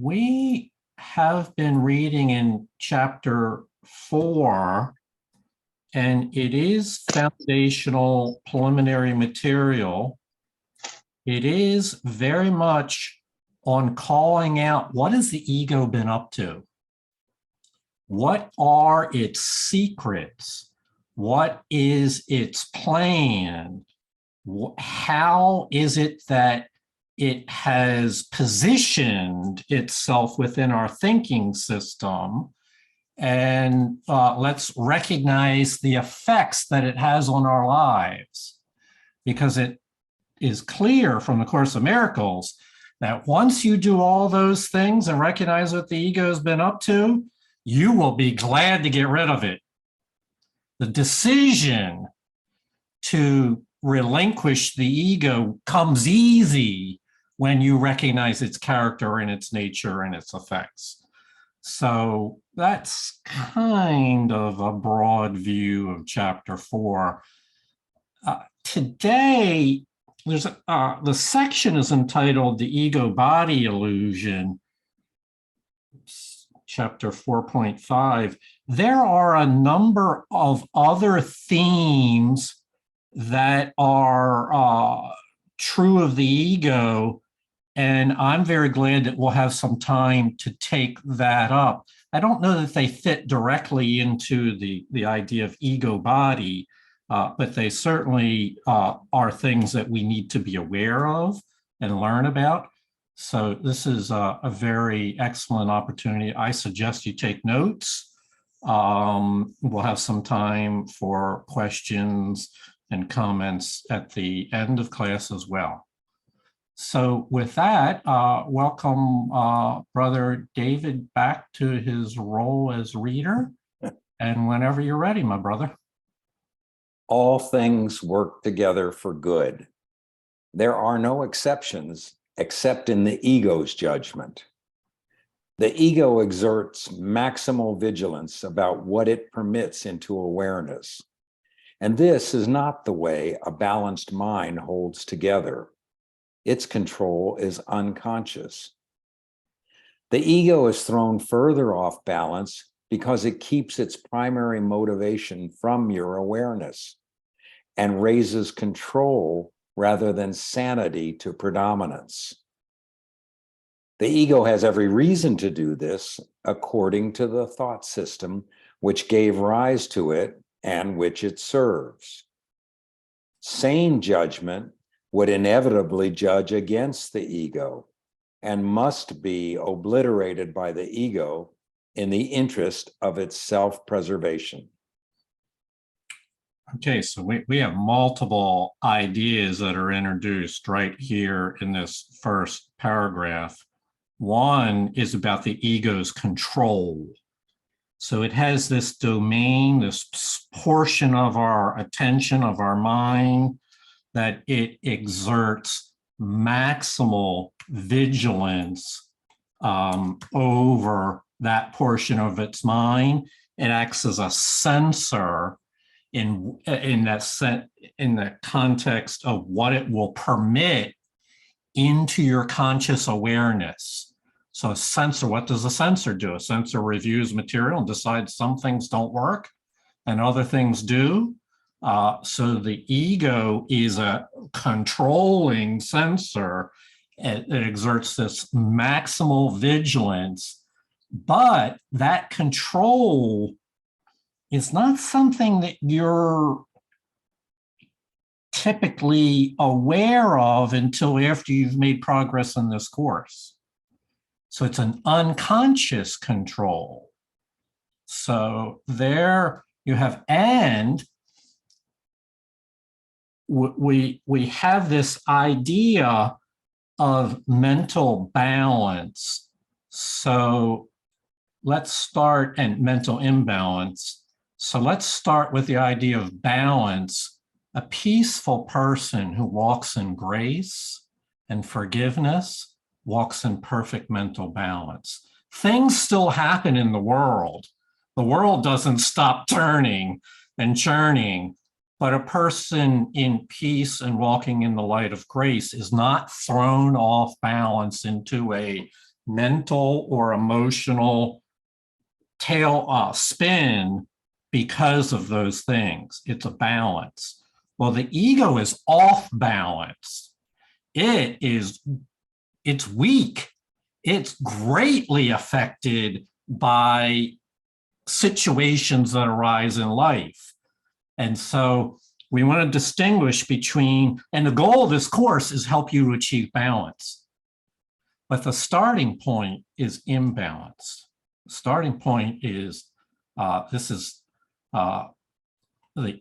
We have been reading in chapter 4, and it is foundational preliminary material. It is very much on calling out what has the ego been up to? What are its secrets? What is its plan? How is it that it has positioned itself within our thinking system? And let's recognize the effects that it has on our lives, because it is clear from the Course of Miracles that once you do all those things and recognize what the ego has been up to, you will be glad to get rid of it. The decision to relinquish the ego comes easy when you recognize its character and its nature and its effects. So that's kind of a broad view of chapter 4. Today, the section is entitled The Ego-Body Illusion, chapter 4.5. There are a number of other themes that are true of the ego, and I'm very glad that we'll have some time to take that up. I don't know that they fit directly into the idea of ego body, but they certainly are things that we need to be aware of and learn about. So this is a very excellent opportunity. I suggest you take notes. We'll have some time for questions and comments at the end of class as well. So with that, welcome Brother David back to his role as reader. And whenever you're ready, my brother. All things work together for good. There are no exceptions except in the ego's judgment. The ego exerts maximal vigilance about what it permits into awareness. And this is not the way a balanced mind holds together. Its control is unconscious. The ego is thrown further off balance because it keeps its primary motivation from your awareness and raises control rather than sanity to predominance. The ego has every reason to do this according to the thought system which gave rise to it and which it serves. Sane judgment would inevitably judge against the ego and must be obliterated by the ego in the interest of its self-preservation. Okay, so we have multiple ideas that are introduced right here in this first paragraph. One is about the ego's control. So it has this domain, this portion of our attention, of our mind, that it exerts maximal vigilance over that portion of its mind. It acts as a censor in the context of what it will permit into your conscious awareness. So a censor, what does a censor do? A censor reviews material and decides some things don't work and other things do. So the ego is a controlling censor. It exerts this maximal vigilance, but that control is not something that you're typically aware of until after you've made progress in this course. So it's an unconscious control. So there you have, and we have this idea of mental balance. So let's start, and mental imbalance. So let's start with the idea of balance. A peaceful person who walks in grace and forgiveness walks in perfect mental balance. Things still happen in the world. The world doesn't stop turning and churning, but a person in peace and walking in the light of grace is not thrown off balance into a mental or emotional spin because of those things. It's a balance. Well, the ego is off balance. It's weak. It's greatly affected by situations that arise in life. And so we want to distinguish between, and the goal of this course is help you to achieve balance. But the starting point is imbalance. The starting point is the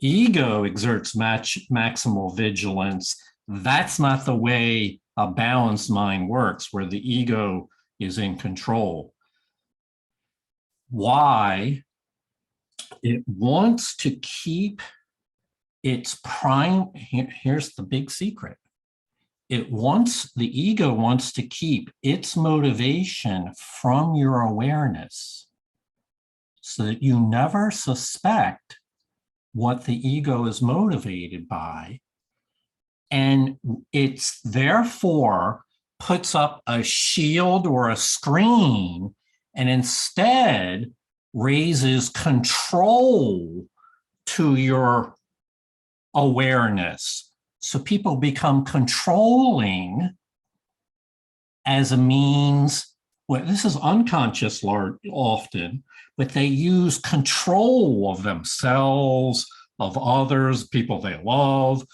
ego exerts maximal vigilance. That's not the way a balanced mind works, where the ego is in control. Why? It wants to keep its prime. Here's the big secret. The ego wants to keep its motivation from your awareness so that you never suspect what the ego is motivated by. And it's therefore puts up a shield or a screen and instead raises control to your awareness. So people become controlling as a means. Well, this is unconscious often, but they use control of themselves, of others, people they love,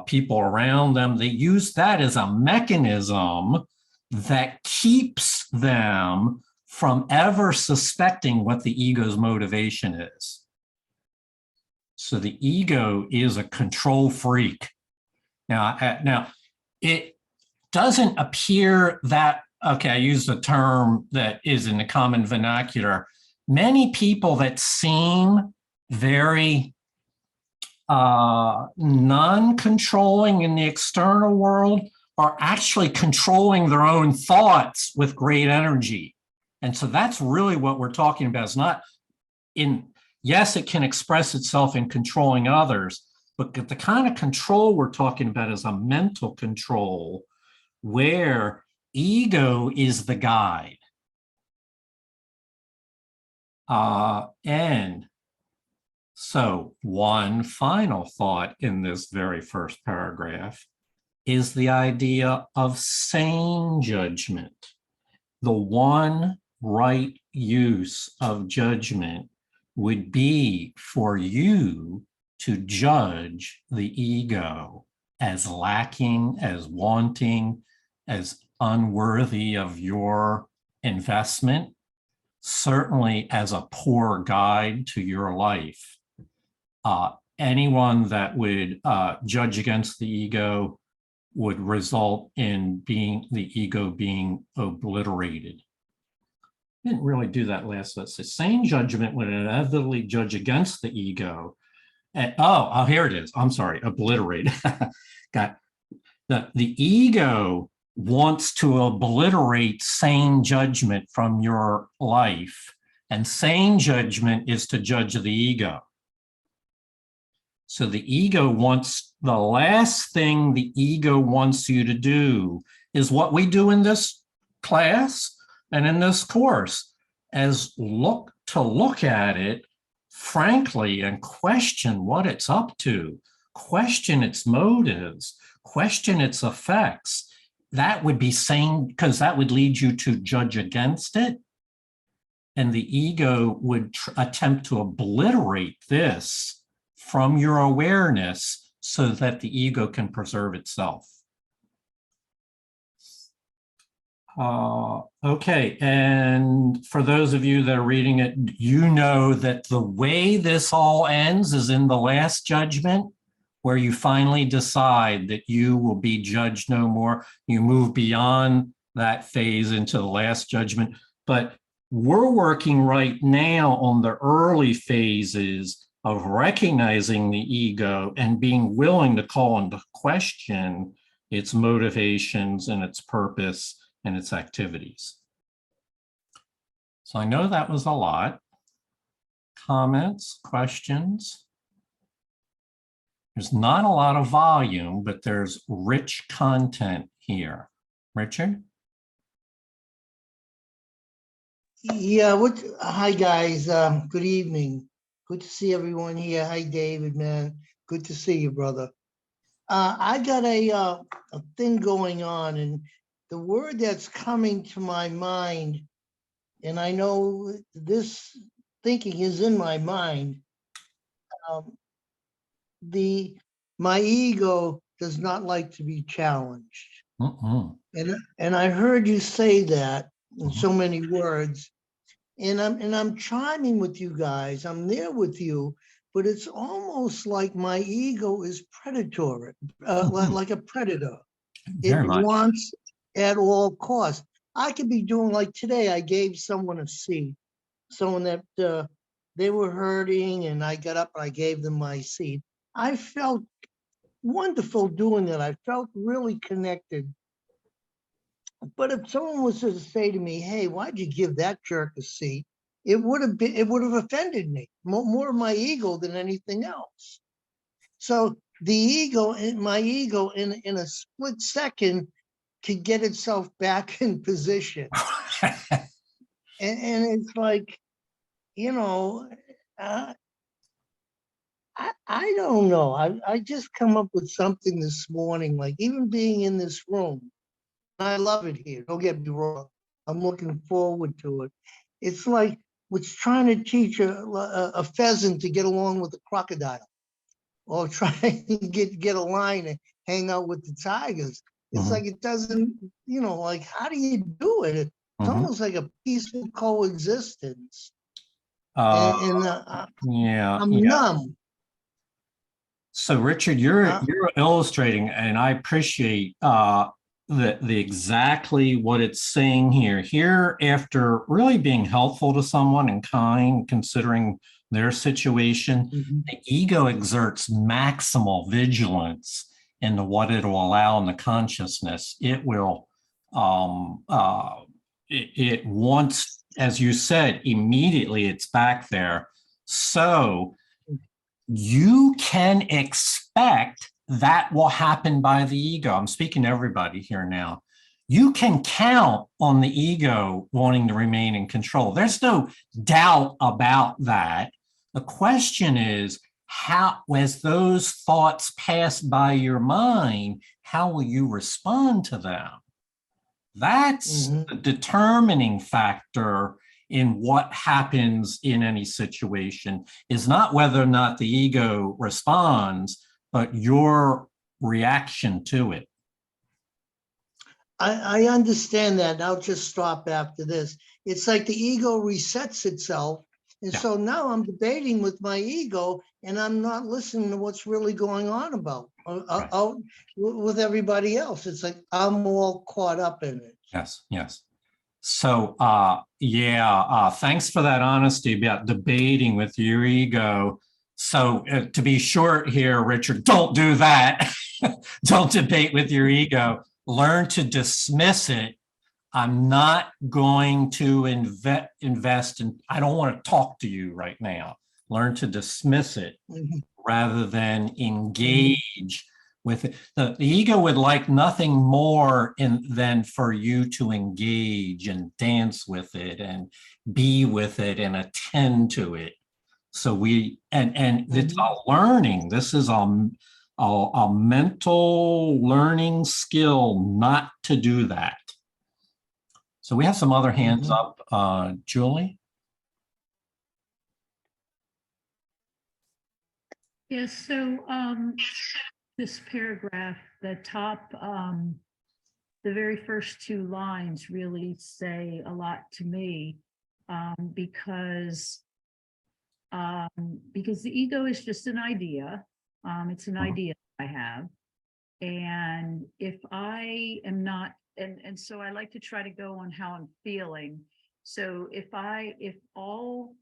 people around them. They use that as a mechanism that keeps them from ever suspecting what the ego's motivation is. So the ego is a control freak. Now it doesn't appear that, okay, I use the term that is in the common vernacular. Many people that seem very non-controlling in the external world are actually controlling their own thoughts with great energy. And so that's really what we're talking about. It's not yes, it can express itself in controlling others, but the kind of control we're talking about is a mental control where ego is the guide. And so one final thought in this very first paragraph is the idea of sane judgment. The one right use of judgment would be for you to judge the ego as lacking, as wanting, as unworthy of your investment, certainly as a poor guide to your life. Anyone that would judge against the ego would result in the ego being obliterated. I didn't really do that last. Let's say sane judgment would inevitably judge against the ego. And, here it is. I'm sorry, obliterate. Got the ego wants to obliterate sane judgment from your life, and sane judgment is to judge the ego. So the ego wants, the last thing the ego wants you to do is what we do in this class and in this course, as look at it frankly and question what it's up to, question its motives, question its effects. That would be sane, because that would lead you to judge against it. And the ego would attempt to obliterate this from your awareness so that the ego can preserve itself. Okay, and for those of you that are reading it, you know that the way this all ends is in the last judgment, where you finally decide that you will be judged no more. You move beyond that phase into the last judgment. But we're working right now on the early phases of recognizing the ego and being willing to call into question its motivations and its purpose and its activities. So I know that was a lot. Comments, questions? There's not a lot of volume, but there's rich content here. Richard? Yeah, hi guys, good evening. Good to see everyone here. Hi David, man. Good to see you, brother. I got a thing going on, and the word that's coming to my mind, and I know this thinking is in my mind, um, the my ego does not like to be challenged. Mm-mm. And I heard you say that in Mhm. so many words. And I'm chiming with you guys. I'm there with you, but it's almost like my ego is predatory, Mhm. like a predator. It Very much. wants at all costs. I could be doing like today. I gave someone a seat, someone that they were hurting, and I got up and I gave them my seat. I felt wonderful doing that. I felt really connected. But if someone was to say to me, "Hey, why'd you give that jerk a seat?" It would have offended me more of my ego than anything else. So the ego, my ego, in a split second, could get itself back in position, and it's like, you know, uh, I don't know. I just come up with something this morning, like even being in this room. I love it here. Don't get me wrong. I'm looking forward to it. It's like what's trying to teach a pheasant to get along with a crocodile, or try and get a lion and hang out with the tigers. It's Mhm. like it doesn't, like how do you do it? It's Mhm. almost like a peaceful coexistence, Uh, and yeah, I'm yeah. numb. So Richard, you're Uh, you're illustrating, and I appreciate the exactly what it's saying here. Here, after really being helpful to someone and kind, considering their situation, mhm, the ego exerts maximal vigilance into what it will allow in the consciousness. It will um it wants, as you said, immediately it's back there. So you can expect that will happen by the ego. I'm speaking to everybody here now. You can count on the ego wanting to remain in control. There's no doubt about that. The question is, how, as those thoughts pass by your mind, how will you respond to them? That's mhm. the determining factor in what happens in any situation, is not whether or not the ego responds, but your reaction to it. I understand that. And I'll just stop after this. It's like the ego resets itself. And Yeah. so now I'm debating with my ego, and I'm not listening to what's really going on Right. out with everybody else. It's like I'm all caught up in it. Yes. Yes. So, thanks for that honesty about debating with your ego. So, to be short here, Richard, don't do that. Don't debate with your ego. Learn to dismiss it. I'm not going to invest in, I don't want to talk to you right now. Learn to dismiss it Mhm, rather than mhm, engage with it. The ego would like nothing more than for you to engage and dance with it and be with it and attend to it. So and it's mhm, a learning. This is a mental learning skill not to do that. So we have some other hands mhm. up. Julie? Yes, so this paragraph, the top, the very first two lines really say a lot to me, because the ego is just an idea. It's an Mhm. idea I have. And if I am not, and so I like to try to go on how I'm feeling. So if all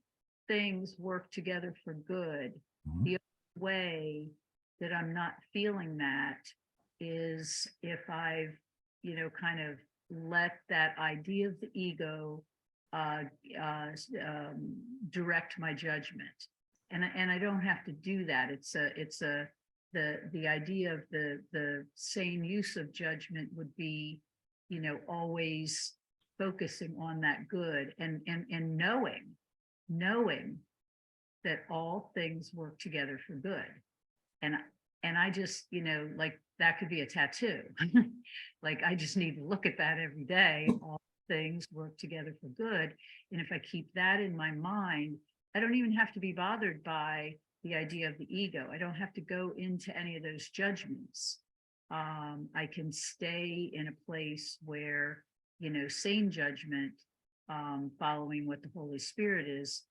things work together for good, Mhm. the only way that I'm not feeling that is if I've, kind of let that idea of the ego uh, uh, direct my judgment. And I don't have to do that. It's a the idea of the same use of judgment would be, always focusing on that good and knowing that all things work together for good. And I just, like that could be a tattoo. Like I just need to look at that every day. All things work together for good. And if I keep that in my mind, I don't even have to be bothered by the idea of the ego. I don't have to go into any of those judgments. I can stay in a place where, sane judgment, following what the Holy Spirit is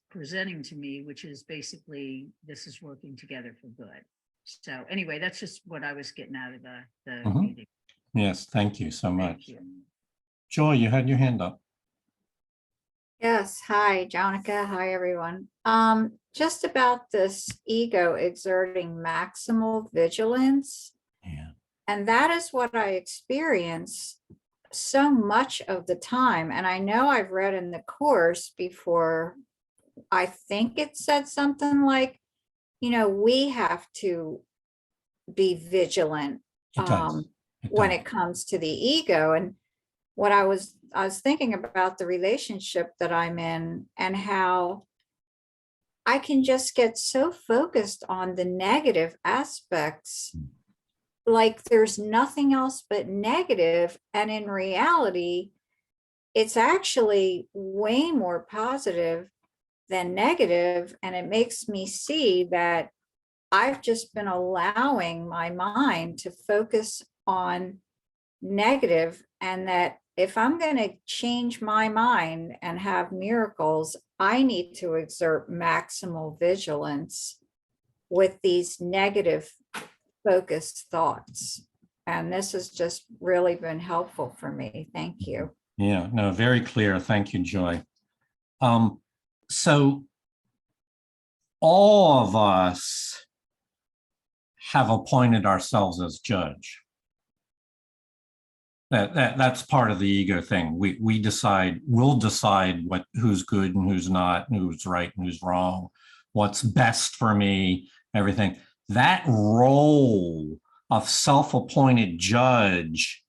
presenting to me, which is basically this is working together for good. So anyway, that's just what I was getting out of the meeting. Yes, thank you so much. Thank you. Joy, you had your hand up. Yes, hi, Jonica. Hi, everyone. Just about this ego exerting maximal vigilance. Yeah. And that is what I experience so much of the time. And I know I've read in the course before, I think it said something like, we have to be vigilant It does. when does. it comes to the ego. And what I was thinking about the relationship that I'm in and how I can just get so focused on the negative aspects, like there's nothing else but negative. And in reality, it's actually way more positive than negative. And it makes me see that I've just been allowing my mind to focus on negative, and that if I'm going to change my mind and have miracles, I need to exert maximal vigilance with these negative focused thoughts. And this has just really been helpful for me. Thank you. Yeah, no, very clear. Thank you, Joy. So all of us have appointed ourselves as judge. That's part of the ego thing. We'll decide who's good and who's not, and who's right and who's wrong, what's best for me, everything. That role of self-appointed judge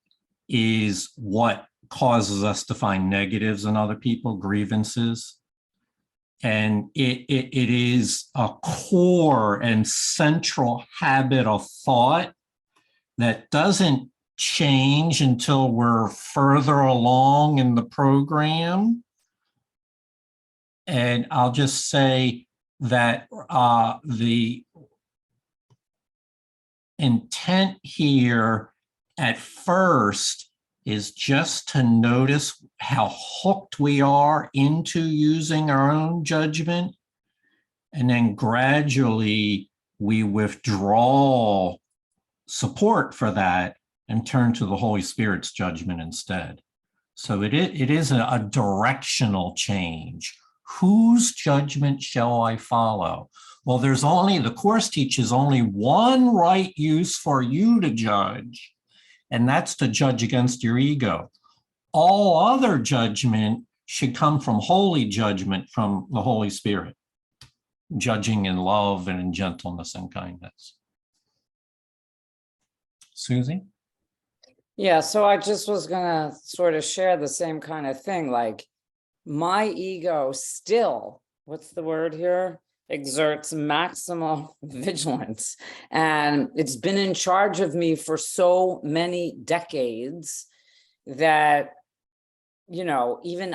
is what causes us to find negatives in other people, grievances. And it is a core and central habit of thought that doesn't change until we're further along in the program. And I'll just say that the intent here at first is just to notice how hooked we are into using our own judgment. And then gradually we withdraw support for that and turn to the Holy Spirit's judgment instead. So it is a directional change. Whose judgment shall I follow? Well, the Course teaches only one right use for you to judge, and that's to judge against your ego. All other judgment should come from holy judgment from the Holy Spirit, judging in love and in gentleness and kindness. Susie? Yeah, so I just was gonna sort of share the same kind of thing, like my ego still, what's the word here? Exerts maximal vigilance. And it's been in charge of me for so many decades that, even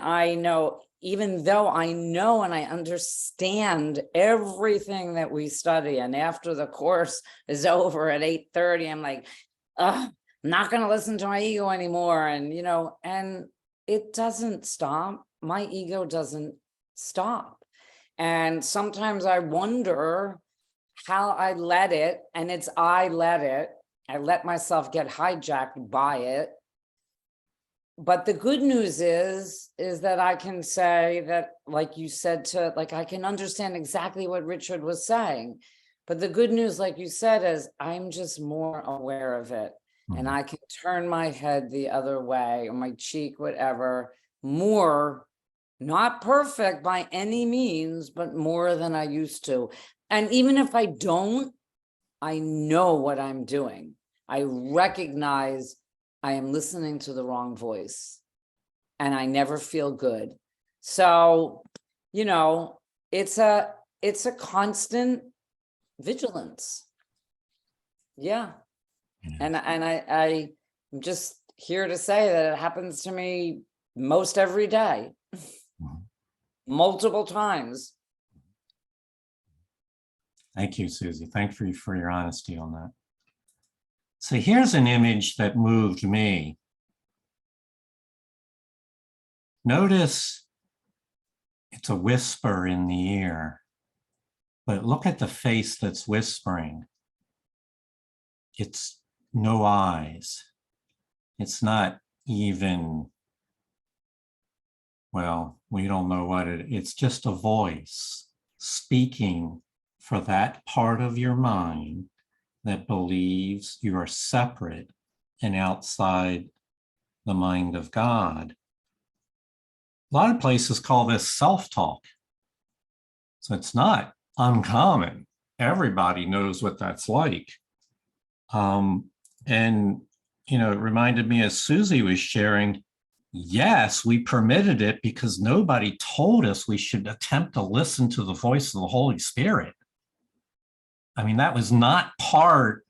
though I know and I understand everything that we study, and after the course is over at 8:30, I'm like, ugh, I'm not going to listen to my ego anymore. And, and it doesn't stop. My ego doesn't stop. And sometimes I wonder how I let it, and I let myself get hijacked by it. But the good news is that I can say that, like you said, I can understand exactly what Richard was saying. But the good news, like you said, is I'm just more aware of it. And I can turn my head the other way, or my cheek, whatever, more, not perfect by any means, but more than I used to. And even if I don't, I know what I'm doing. I recognize I am listening to the wrong voice and I never feel good. So, you know, it's a constant vigilance. Yeah. And I'm just here to say that it happens to me most every day, multiple times. Thank you, Susie. Thank you for your honesty on that. So here's an image that moved me. Notice it's a whisper in the ear, but look at the face that's whispering. It's no eyes. It's not even, well, we don't know what it's just a voice speaking for that part of your mind that believes you are separate and outside the mind of God. A lot of places call this self-talk. So it's not uncommon. Everybody knows what that's like. And, you know, it reminded me as Susie was sharing, yes, we permitted it because nobody told us we should attempt to listen to the voice of the Holy Spirit. I mean, that was not part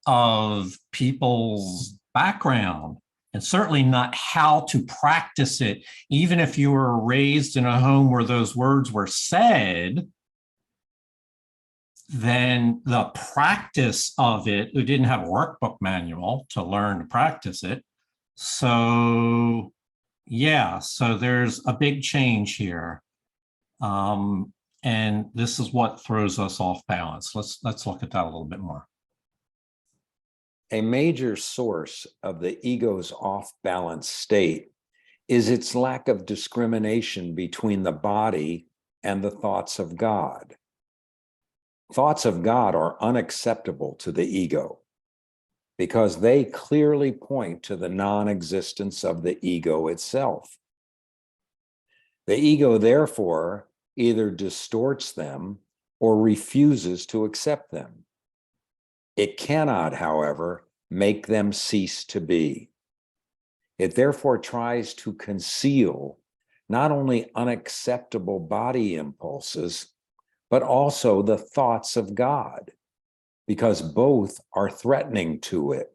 of people's background, and certainly not how to practice it. Even if you were raised in a home where those words were said, then the practice of it, we didn't have a workbook manual to learn to practice it. So yeah, so there's a big change here. And this is what throws us off balance. Let's look at that a little bit more. A major source of the ego's off-balance state is its lack of discrimination between the body and the thoughts of God. Thoughts of God are unacceptable to the ego because they clearly point to the non-existence of the ego itself. The ego, therefore, either distorts them or refuses to accept them. It cannot, however, make them cease to be. It therefore tries to conceal not only unacceptable body impulses, but also the thoughts of God, because both are threatening to it.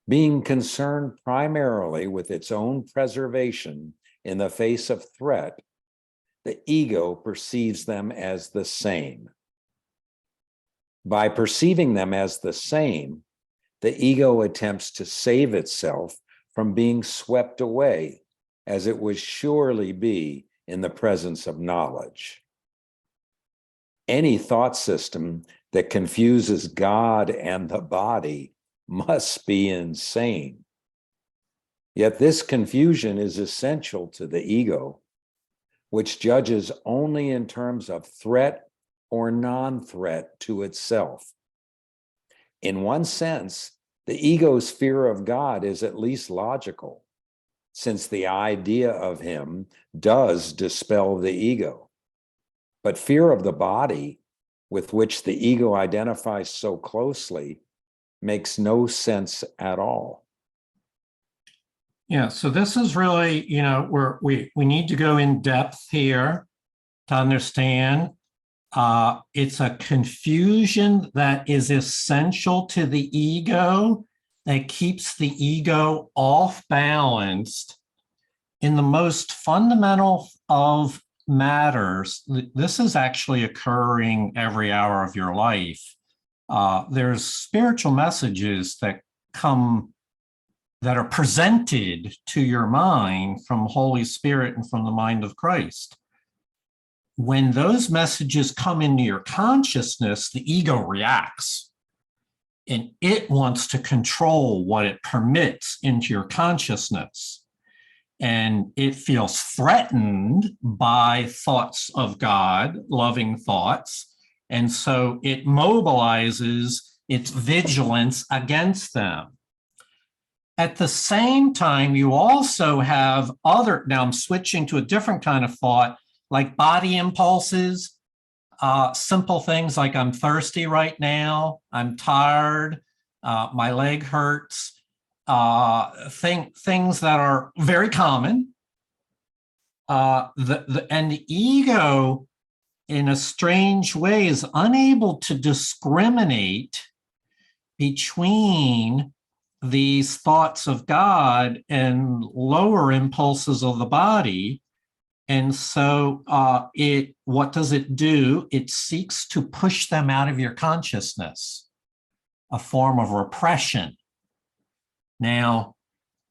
Being concerned primarily with its own preservation in the face of threat, the ego perceives them as the same. By perceiving them as the same, the ego attempts to save itself from being swept away, as it would surely be in the presence of knowledge. Any thought system that confuses God and the body must be insane. Yet this confusion is essential to the ego, which judges only in terms of threat or non-threat to itself. In one sense, the ego's fear of God is at least logical, since the idea of him does dispel the ego. But fear of the body, with which the ego identifies so closely, makes no sense at all. Yeah, so this is really, you know, we need to go in depth here to understand. It's a confusion that is essential to the ego, that keeps the ego off balanced in the most fundamental of matters. This is actually occurring every hour of your life. There's spiritual messages that come, that are presented to your mind from Holy Spirit and from the mind of Christ. When those messages come into your consciousness, the ego reacts, and it wants to control what it permits into your consciousness. And it feels threatened by thoughts of God, loving thoughts. And so it mobilizes its vigilance against them. At the same time, you also have other, now I'm switching to a different kind of thought, like body impulses, simple things like I'm thirsty right now, I'm tired, my leg hurts. things that are very common. And the ego, in a strange way, is unable to discriminate between these thoughts of God and lower impulses of the body. And so what does it do? It seeks to push them out of your consciousness, a form of repression. Now,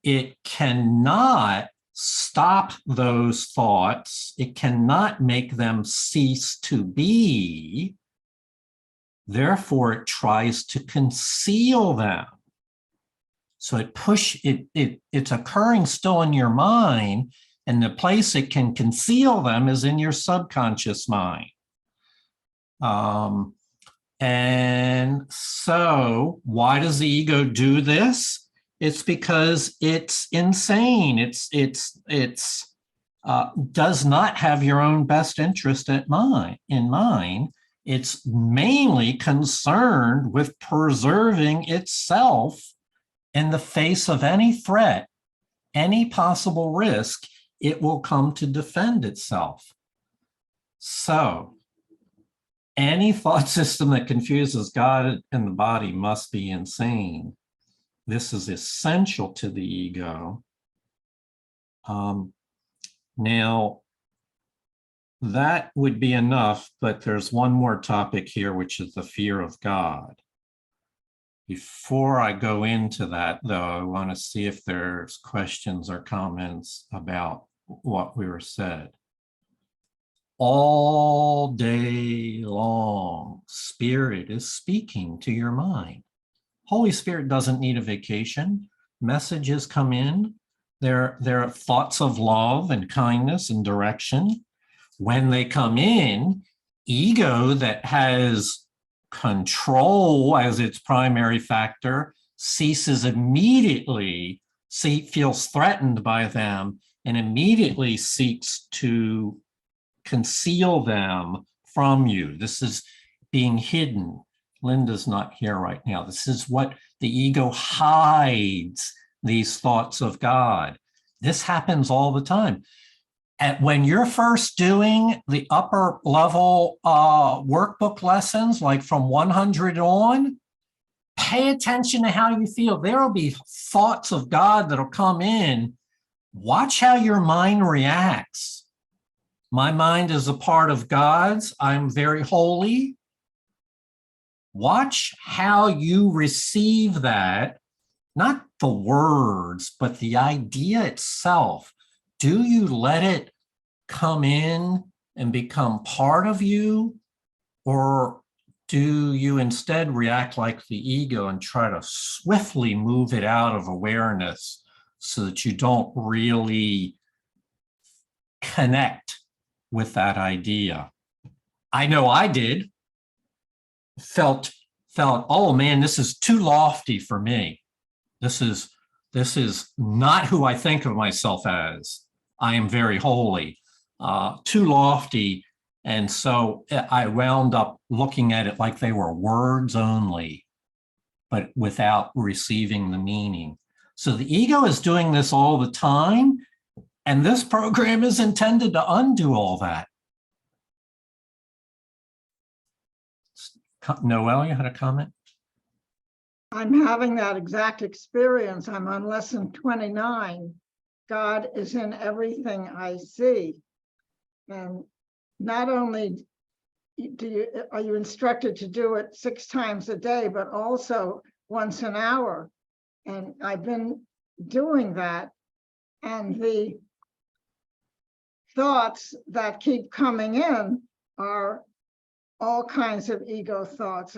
it cannot stop those thoughts. It cannot make them cease to be. Therefore, it tries to conceal them. So it's occurring still in your mind, and the place it can conceal them is in your subconscious mind. And so why does the ego do this? It's because it's insane. It's does not have your own best interest in mind. It's mainly concerned with preserving itself in the face of any threat, any possible risk. It will come to defend itself. So any thought system that confuses God and the body must be insane. This is essential to the ego. Now, that would be enough, but there's one more topic here, which is the fear of God. Before I go into that, though, I want to see if there's questions or comments about what we were said. All day long, Spirit is speaking to your mind. Holy Spirit doesn't need a vacation. Messages come in. There are thoughts of love and kindness and direction. When they come in, ego that has control as its primary factor ceases immediately, feels threatened by them, and immediately seeks to conceal them from you. This is being hidden. Linda's not here right now. This is what the ego hides, these thoughts of God. This happens all the time. And when you're first doing the upper level workbook lessons, like from 100 on, pay attention to how you feel. There will be thoughts of God that'll come in. Watch how your mind reacts. My mind is a part of God's. I'm very holy. Watch how you receive that, not the words, but the idea itself. Do you let it come in and become part of you? Or do you instead react like the ego and try to swiftly move it out of awareness so that you don't really connect with that idea? I know I did. Felt, oh man, this is too lofty for me. This is not who I think of myself as. I am very holy, too lofty. And so I wound up looking at it like they were words only, but without receiving the meaning. So the ego is doing this all the time, and this program is intended to undo all that. Noelle, you had a comment? I'm having that exact experience. I'm on lesson 29. God is in everything I see. And not only are you instructed to do it 6 times a day, but also once an hour. And I've been doing that. And the thoughts that keep coming in are all kinds of ego thoughts,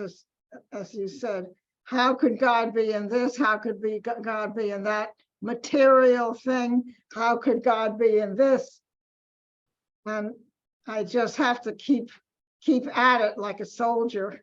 as you said. How could God be in this? How could God be in that material thing? How could God be in this? And I just have to keep at it like a soldier.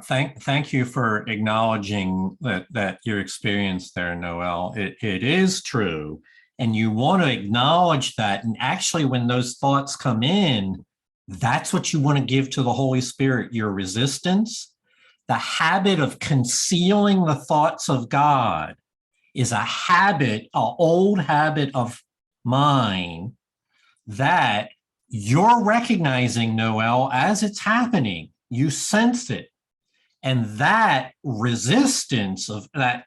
Thank you for acknowledging that your experience there, Noelle. It is true. And you want to acknowledge that. And actually, when those thoughts come in, that's what you want to give to the Holy Spirit, your resistance. The habit of concealing the thoughts of God is a habit, an old habit of mine that you're recognizing, Noel, as it's happening. You sense it. And that resistance of that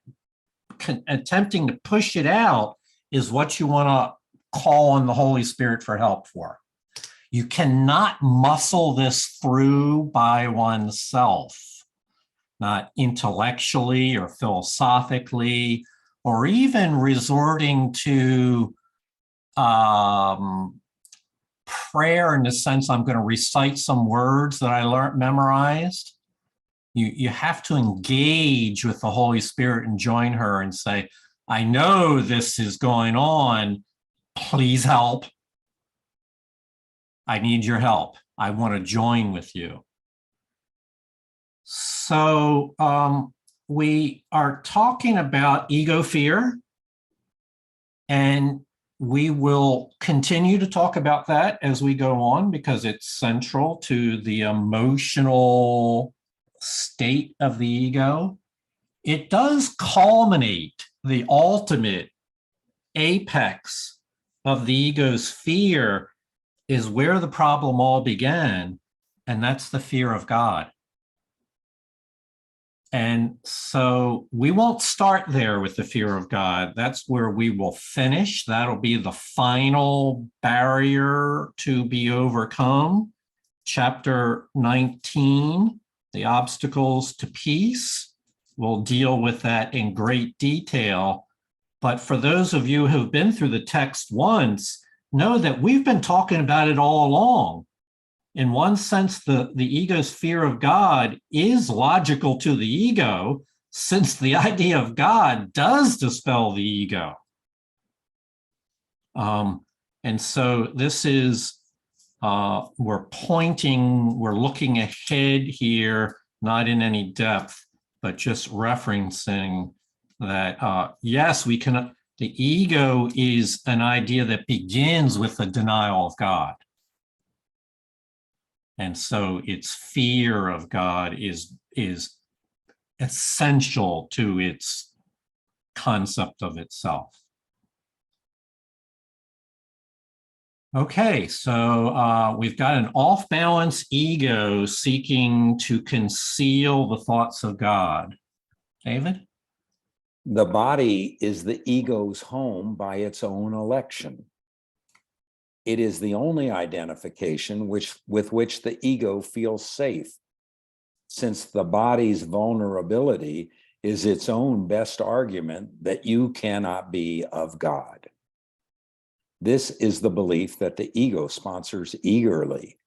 attempting to push it out is what you want to call on the Holy Spirit for help for. You cannot muscle this through by oneself, not intellectually or philosophically, or even resorting to prayer in the sense I'm going to recite some words that I memorized. You have to engage with the Holy Spirit and join her and say, I know this is going on. Please help. I need your help. I want to join with you. So we are talking about ego fear, and we will continue to talk about that as we go on because it's central to the emotional state of the ego. It does culminate, the ultimate apex of the ego's fear is where the problem all began, and that's the fear of God. And so we won't start there with the fear of God. That's where we will finish. That'll be the final barrier to be overcome. Chapter 19, the obstacles to peace. We'll deal with that in great detail. But for those of you who've been through the text once, know that we've been talking about it all along. In one sense, the ego's fear of God is logical to the ego, since the idea of God does dispel the ego. And so this is, we're looking ahead here, not in any depth, but just referencing that, yes, we can, the ego is an idea that begins with the denial of God. And so its fear of God is essential to its concept of itself. Okay, so we've got an off-balance ego seeking to conceal the thoughts of God. David? The body is the ego's home by its own election. It is the only identification with which the ego feels safe, since the body's vulnerability is its own best argument that you cannot be of God. This is the belief that the ego sponsors eagerly.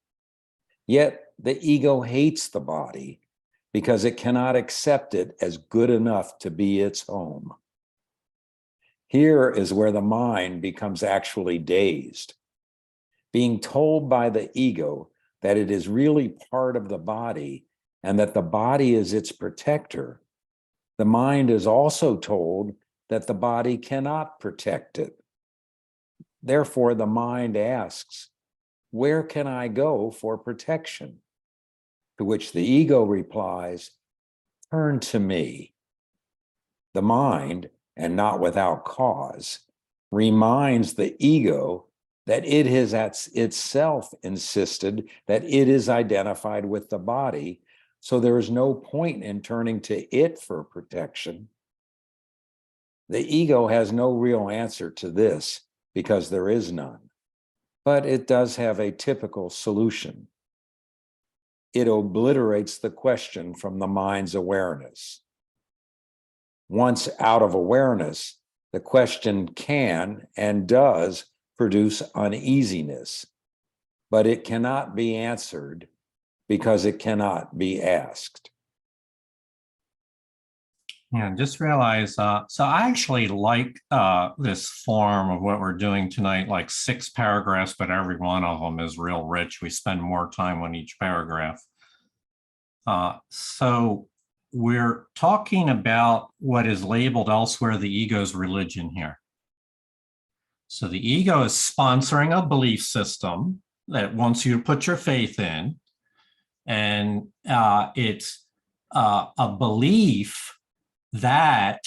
Yet the ego hates the body because it cannot accept it as good enough to be its home. Here is where the mind becomes actually dazed. Being told by the ego that it is really part of the body and that the body is its protector, the mind is also told that the body cannot protect it. Therefore, the mind asks, where can I go for protection? To which the ego replies, turn to me. The mind, and not without cause, reminds the ego that it has itself insisted that it is identified with the body, so there is no point in turning to it for protection. The ego has no real answer to this because there is none, but it does have a typical solution. It obliterates the question from the mind's awareness. Once out of awareness, the question can and does produce uneasiness, but it cannot be answered because it cannot be asked. Yeah, just realize, so I actually like this form of what we're doing tonight, like 6 paragraphs, but every one of them is real rich. We spend more time on each paragraph. So we're talking about what is labeled elsewhere the ego's religion here. So the ego is sponsoring a belief system that wants you to put your faith in, and it's a belief that,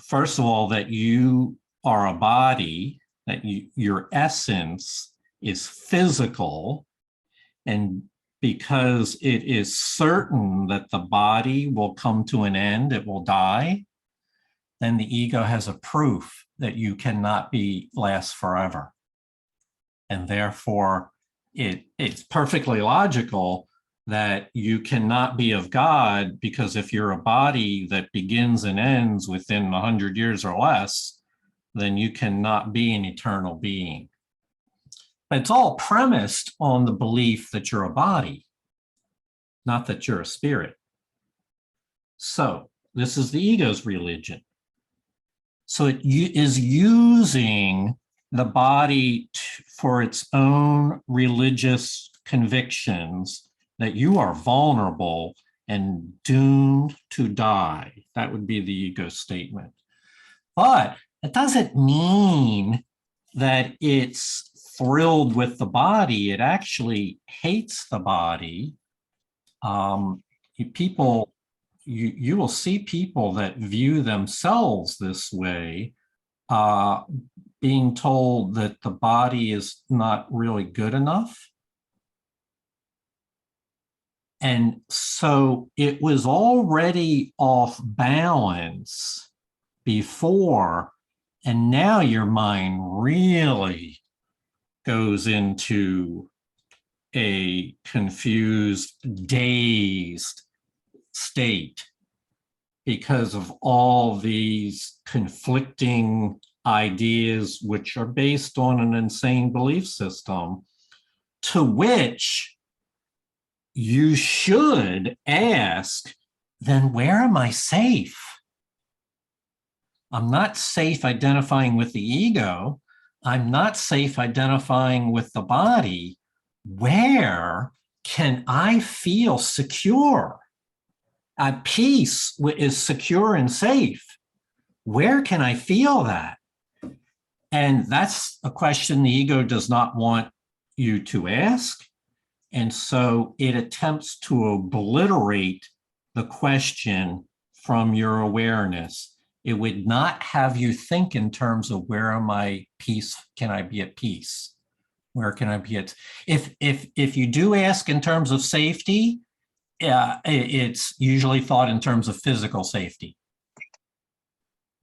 first of all, that you are a body, that your essence is physical, and because it is certain that the body will come to an end, it will die, then the ego has a proof that you cannot last forever. And therefore, it's perfectly logical that you cannot be of God, because if you're a body that begins and ends within 100 years or less, then you cannot be an eternal being. But it's all premised on the belief that you're a body, not that you're a spirit. So this is the ego's religion. So it is using the body for its own religious convictions that you are vulnerable and doomed to die. That would be the ego statement. But it doesn't mean that it's thrilled with the body. It actually hates the body. You will see people that view themselves this way, being told that the body is not really good enough. And so it was already off balance before, and now your mind really goes into a confused, dazed state because of all these conflicting ideas, which are based on an insane belief system, to which you should ask, then where am I safe? I'm not safe identifying with the ego. I'm not safe identifying with the body. Where can I feel secure? Peace is secure and safe. Where can I feel that? And that's a question the ego does not want you to ask. And so it attempts to obliterate the question from your awareness. It would not have you think in terms of where am I peace? Can I be at peace? Where can I be at? If you do ask in terms of safety, it's usually thought in terms of physical safety,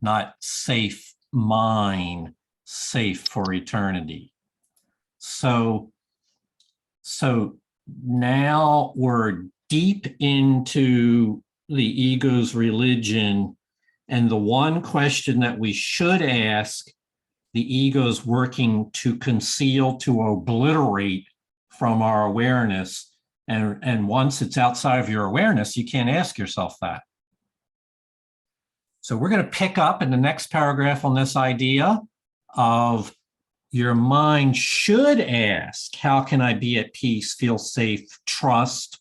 not safe mind, safe for eternity. So now we're deep into the ego's religion, and the one question that we should ask, the ego is working to conceal, to obliterate from our awareness. And once it's outside of your awareness, you can't ask yourself that. So we're going to pick up in the next paragraph on this idea of your mind should ask, how can I be at peace, feel safe, trust?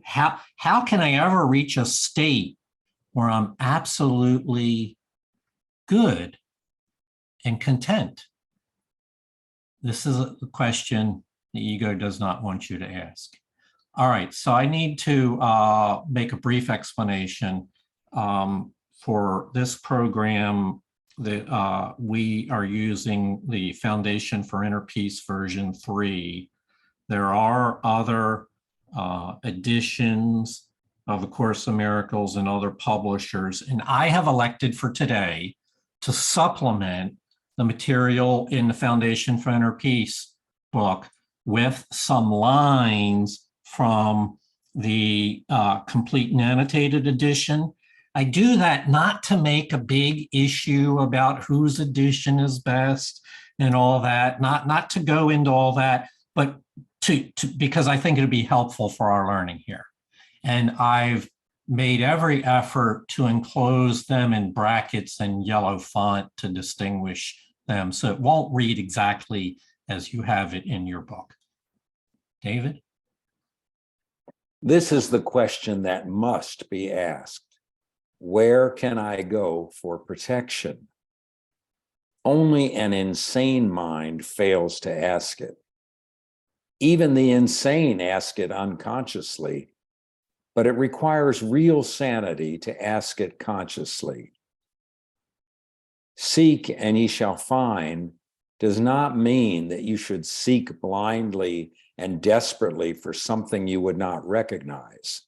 How can I ever reach a state where I'm absolutely good and content? This is a question the ego does not want you to ask. All right, so I need to make a brief explanation. For this program, that we are using the Foundation for Inner Peace version 3. There are other editions of A Course in Miracles and other publishers, and I have elected for today to supplement the material in the Foundation for Inner Peace book with some lines from the complete and annotated edition. I do that not to make a big issue about whose edition is best and all that, not to go into all that, but because I think it'd be helpful for our learning here. And I've made every effort to enclose them in brackets and yellow font to distinguish them, so it won't read exactly as you have it in your book. David? This is the question that must be asked. Where can I go for protection? Only an insane mind fails to ask it. Even the insane ask it unconsciously. but it requires real sanity to ask it consciously. Seek and ye shall find does not mean that you should seek blindly and desperately for something you would not recognize.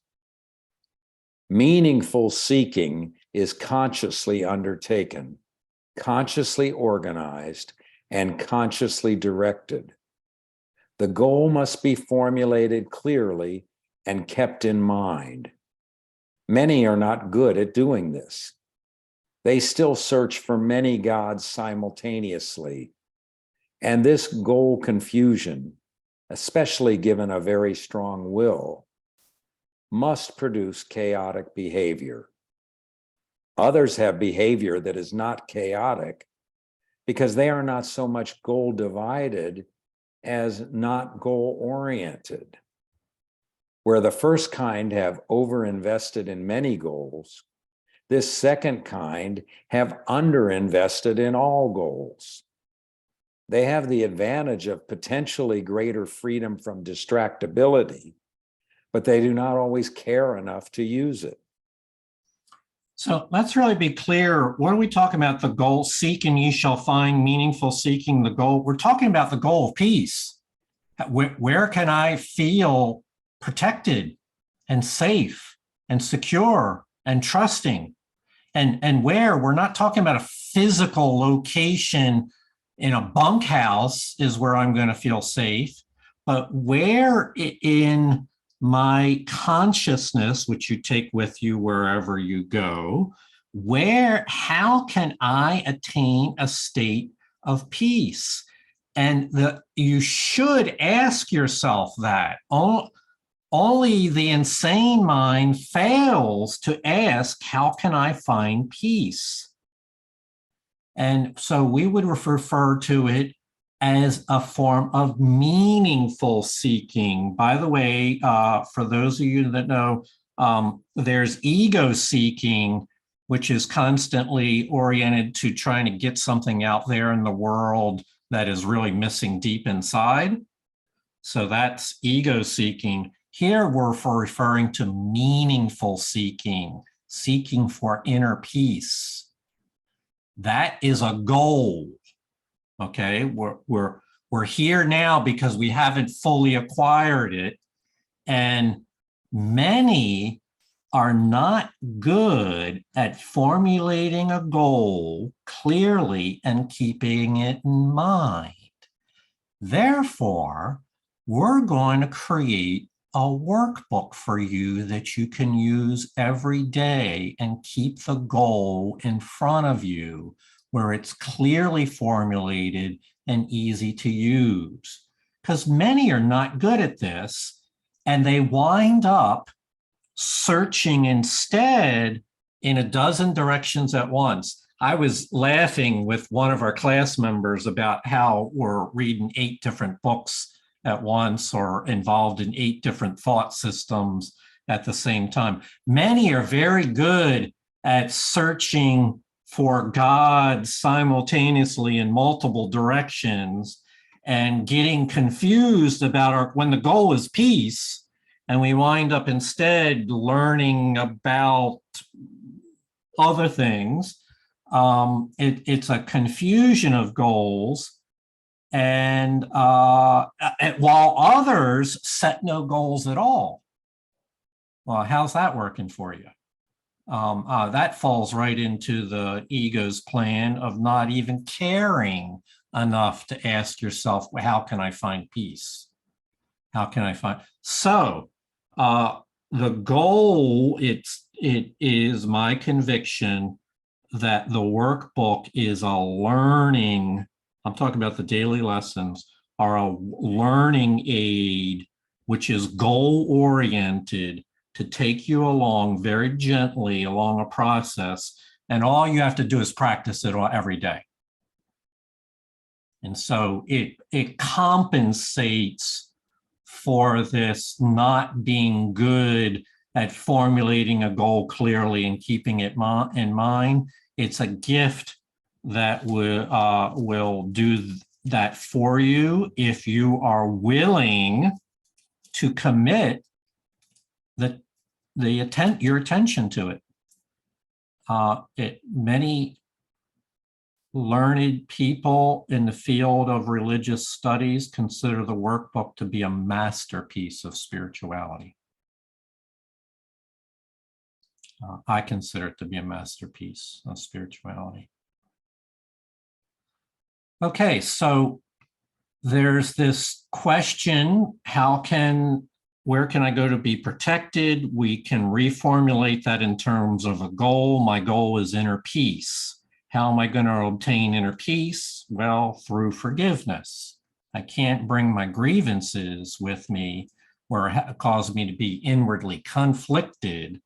Meaningful seeking is consciously undertaken, consciously organized, and consciously directed. The goal must be formulated clearly and kept in mind. Many are not good at doing this. They still search for many gods simultaneously. And this goal confusion, especially given a very strong will, must produce chaotic behavior. Others have behavior that is not chaotic because they are not so much goal divided as not goal oriented. Where the first kind have overinvested in many goals, this second kind have underinvested in all goals. They have the advantage of potentially greater freedom from distractibility, but they do not always care enough to use it. So let's really be clear. What are we talking about? The goal, seek and ye shall find, meaningful seeking, the goal. We're talking about the goal of peace. Where can I feel protected and safe and secure and trusting? And where we're not talking about a physical location in a bunkhouse is where I'm going to feel safe, but where in my consciousness, which you take with you wherever you go, how can I attain a state of peace? And you should ask yourself that. Only the insane mind fails to ask, how can I find peace? And so we would refer to it as a form of meaningful seeking. By the way, for those of you that know, there's ego seeking, which is constantly oriented to trying to get something out there in the world that is really missing deep inside. So that's ego seeking. Here we're referring to meaningful seeking, seeking for inner peace. That is a goal. Okay, we're here now because we haven't fully acquired it, and many are not good at formulating a goal clearly and keeping it in mind. Therefore, we're going to create a workbook for you that you can use every day and keep the goal in front of you where it's clearly formulated and easy to use. Because many are not good at this, and they wind up searching instead in a dozen directions at once. I was laughing with one of our class members about how we're reading 8 different books at once or involved in 8 different thought systems at the same time. Many are very good at searching for God simultaneously in multiple directions and getting confused about when the goal is peace, and we wind up instead learning about other things. It's a confusion of goals, and while others set no goals at all. Well, how's that working for you? That falls right into the ego's plan of not even caring enough to ask yourself, well, how can I find peace? How can I find? So the goal, it is my conviction that the workbook is a learning, I'm talking about the daily lessons, are a learning aid, which is goal-oriented to take you along very gently along a process. And all you have to do is practice it every day. And so it compensates for this not being good at formulating a goal clearly and keeping it in mind. It's a gift that will do that for you if you are willing to commit your attention to it. Many learned people in the field of religious studies consider the workbook to be a masterpiece of spirituality. I consider it to be a masterpiece of spirituality. Okay, so there's this question, where can I go to be protected? We can reformulate that in terms of a goal. My goal is inner peace. How am I going to obtain inner peace? Well, through forgiveness. I can't bring my grievances with me or cause me to be inwardly conflicted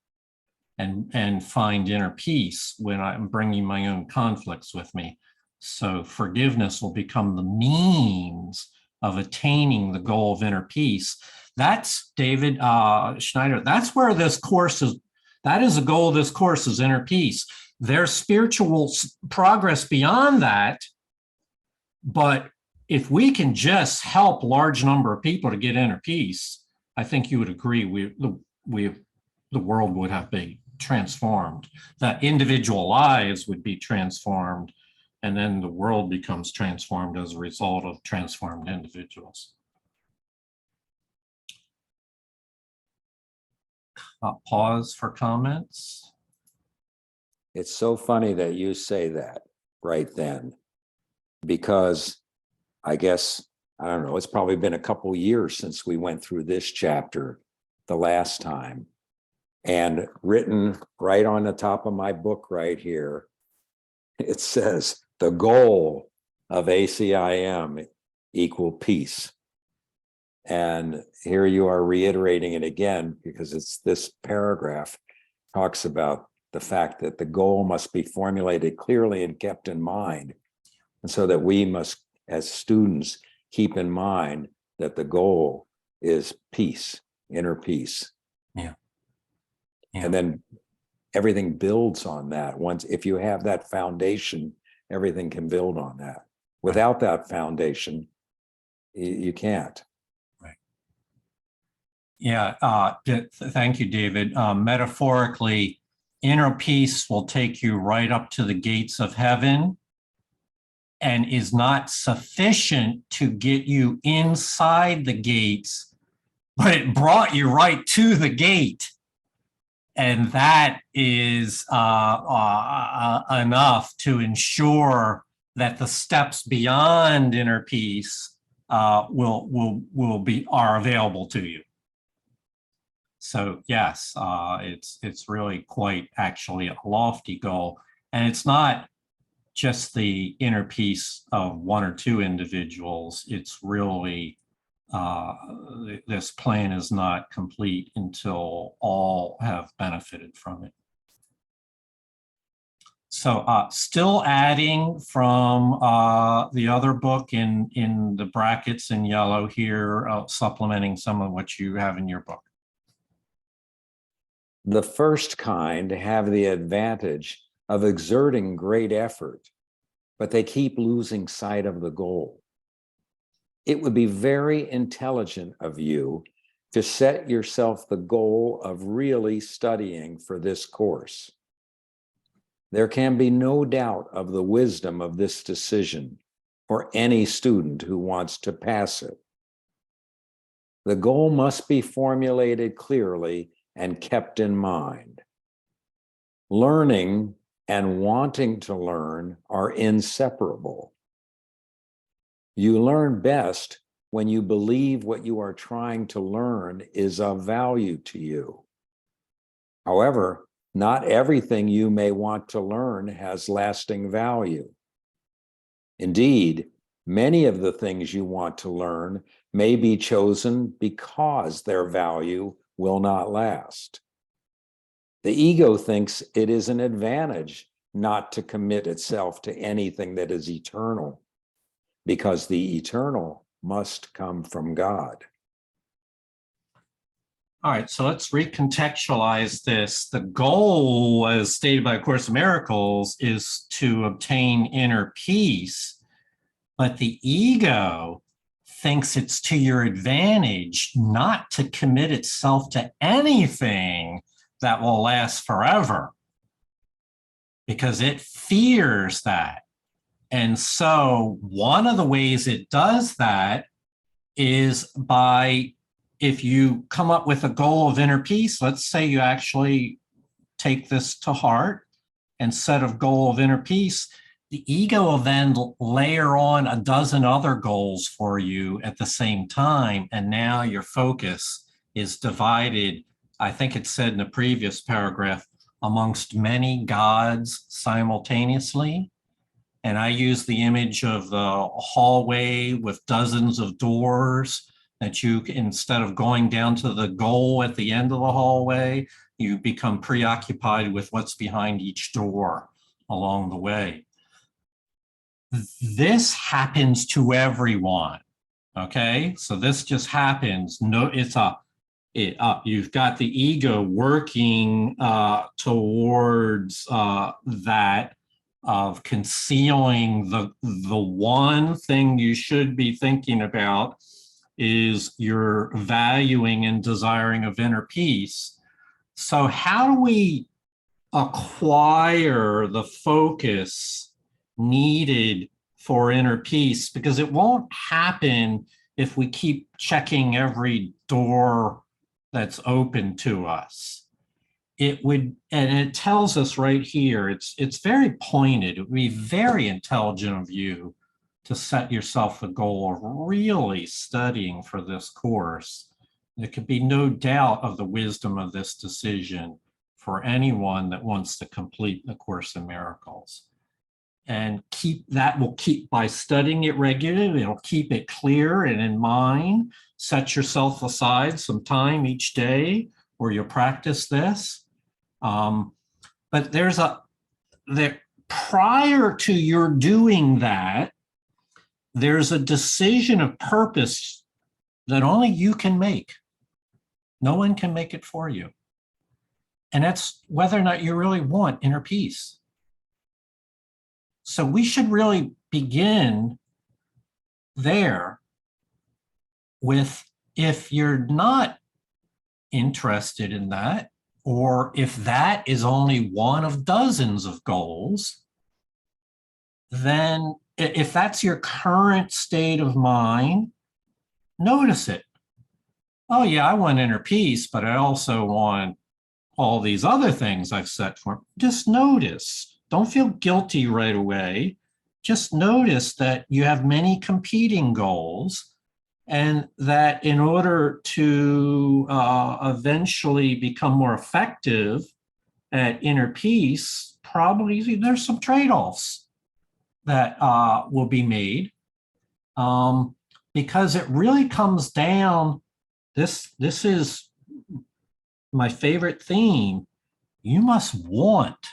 and find inner peace when I'm bringing my own conflicts with me. So forgiveness will become the means of attaining the goal of inner peace. That's David Schneider. That's where this course is. That is the goal of this course, is inner peace. There's spiritual progress beyond that, but if we can just help a large number of people to get inner peace, I think you would agree the world would have been transformed. That individual lives would be transformed, and then the world becomes transformed as a result of transformed individuals. I'll pause for comments. It's so funny that you say that right then, because I guess, I don't know, it's probably been a couple years since we went through this chapter the last time. And written right on the top of my book right here, it says the goal of ACIM equal peace. And here you are reiterating it again, because it's this paragraph talks about the fact that the goal must be formulated clearly and kept in mind. And so that we must, as students, keep in mind that the goal is peace, inner peace. Yeah. And then everything builds on that. Once, if you have that foundation, everything can build on that. Without that foundation, you can't. Right. Yeah. Thank you, David. Metaphorically, inner peace will take you right up to the gates of heaven and is not sufficient to get you inside the gates, but it brought you right to the gate. And that is enough to ensure that the steps beyond inner peace are available to you. So yes, it's really quite actually a lofty goal, and it's not just the inner peace of one or two individuals. It's really this plan is not complete until all have benefited from it. So still adding from the other book in the brackets in yellow here, supplementing some of what you have in your book. The first kind have the advantage of exerting great effort, but they keep losing sight of the goal. It would be very intelligent of you to set yourself the goal of really studying for this course. There can be no doubt of the wisdom of this decision for any student who wants to pass it. The goal must be formulated clearly and kept in mind. Learning and wanting to learn are inseparable. You learn best when you believe what you are trying to learn is of value to you. However, not everything you may want to learn has lasting value. Indeed, many of the things you want to learn may be chosen because their value will not last. The ego thinks it is an advantage not to commit itself to anything that is eternal, because the eternal must come from God. All right, so let's recontextualize this. The goal, as stated by A Course in Miracles, is to obtain inner peace, but the ego thinks it's to your advantage not to commit itself to anything that will last forever because it fears that. And so one of the ways it does that is by, if you come up with a goal of inner peace, let's say you actually take this to heart and set a goal of inner peace, the ego will then layer on a dozen other goals for you at the same time. And now your focus is divided, I think it said in the previous paragraph, amongst many gods simultaneously. And I use the image of the hallway with dozens of doors that you, instead of going down to the goal at the end of the hallway, you become preoccupied with what's behind each door along the way. This happens to everyone. Okay, so this just happens. No, you've got the ego working towards that, of concealing the one thing you should be thinking about is your valuing and desiring of inner peace. So how do we acquire the focus needed for inner peace? Because it won't happen if we keep checking every door that's open to us. It would, and it tells us right here, it's very pointed. It would be very intelligent of you to set yourself a goal of really studying for this course. There could be no doubt of the wisdom of this decision for anyone that wants to complete the Course in Miracles. And will keep, by studying it regularly, it'll keep it clear and in mind. Set yourself aside some time each day where you'll practice this. But prior to your doing that, there's a decision of purpose that only you can make. No one can make it for you. And that's whether or not you really want inner peace. So we should really begin there with, if you're not interested in that, or if that is only one of dozens of goals, then if that's your current state of mind, notice it. Oh yeah, I want inner peace, but I also want all these other things I've set for. Just notice. Don't feel guilty right away. Just notice that you have many competing goals, and that in order to eventually become more effective at inner peace, probably there's some trade-offs that will be made, because it really comes down, this is my favorite theme, you must want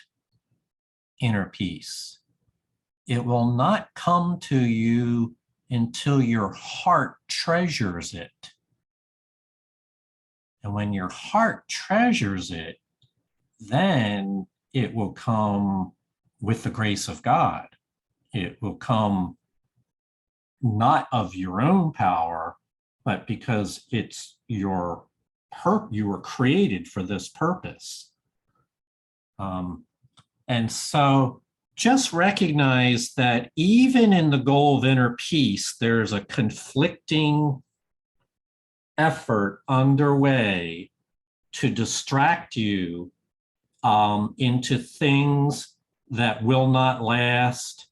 inner peace. It will not come to you until your heart treasures it. And when your heart treasures it, then it will come with the grace of God. It will come not of your own power, but because it's you were created for this purpose. And so just recognize that even in the goal of inner peace, there's a conflicting effort underway to distract you into things that will not last,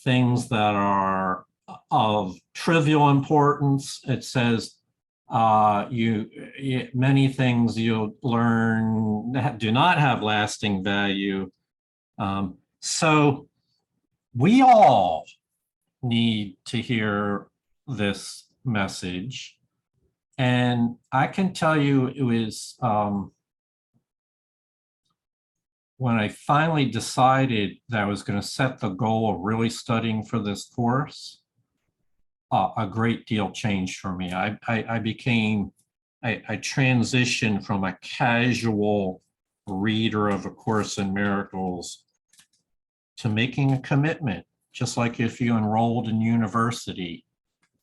things that are of trivial importance. It says many things you'll learn do not have lasting value. So we all need to hear this message. And I can tell you it was when I finally decided that I was going to set the goal of really studying for this course, a great deal changed for me. I transitioned from a casual reader of A Course in Miracles to making a commitment, just like if you enrolled in university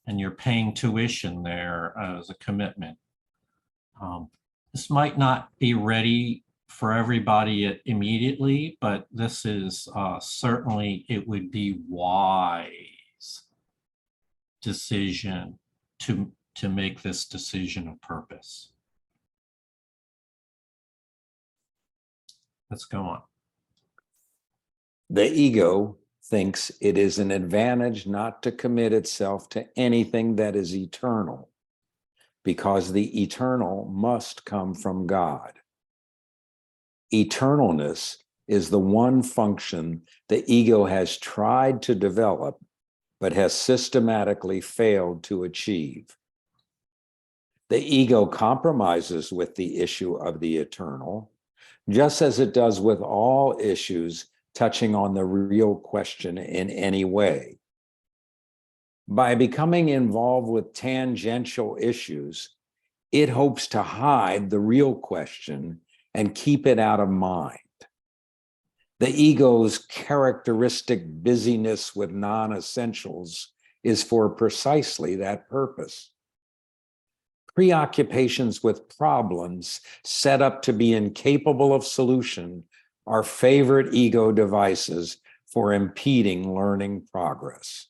and you're paying tuition there as a commitment. this might not be ready for everybody immediately, but this is certainly, it would be wise decision to make this decision of purpose. Let's go on. The ego thinks it is an advantage not to commit itself to anything that is eternal, because the eternal must come from God. Eternalness is the one function the ego has tried to develop, but has systematically failed to achieve. The ego compromises with the issue of the eternal, just as it does with all issues touching on the real question in any way. By becoming involved with tangential issues, it hopes to hide the real question and keep it out of mind. The ego's characteristic busyness with non-essentials is for precisely that purpose. Preoccupations with problems set up to be incapable of solution are favorite ego devices for impeding learning progress.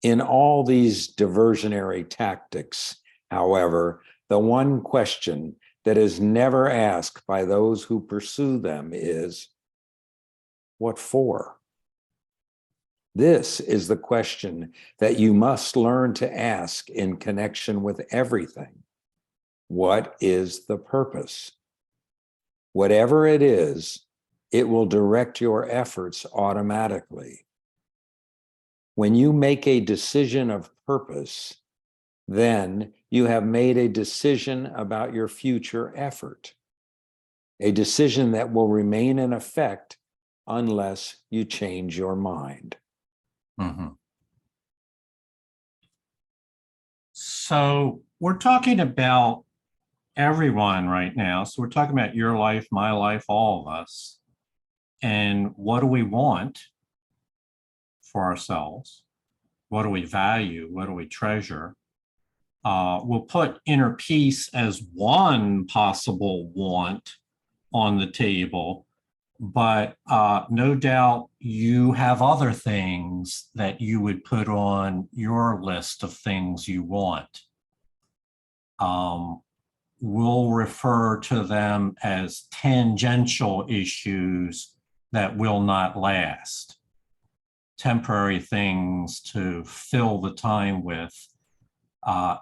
In all these diversionary tactics, however, the one question that is never asked by those who pursue them is, what for? This is the question that you must learn to ask in connection with everything. What is the purpose? Whatever it is, it will direct your efforts automatically. When you make a decision of purpose, then you have made a decision about your future effort, a decision that will remain in effect unless you change your mind. So we're talking about everyone right now. So we're talking about your life, my life, all of us. And what do we want for ourselves? What do we value? What do we treasure? We'll put inner peace as one possible want on the table, but no doubt you have other things that you would put on your list of things you want. We'll refer to them as tangential issues that will not last, temporary things to fill the time with.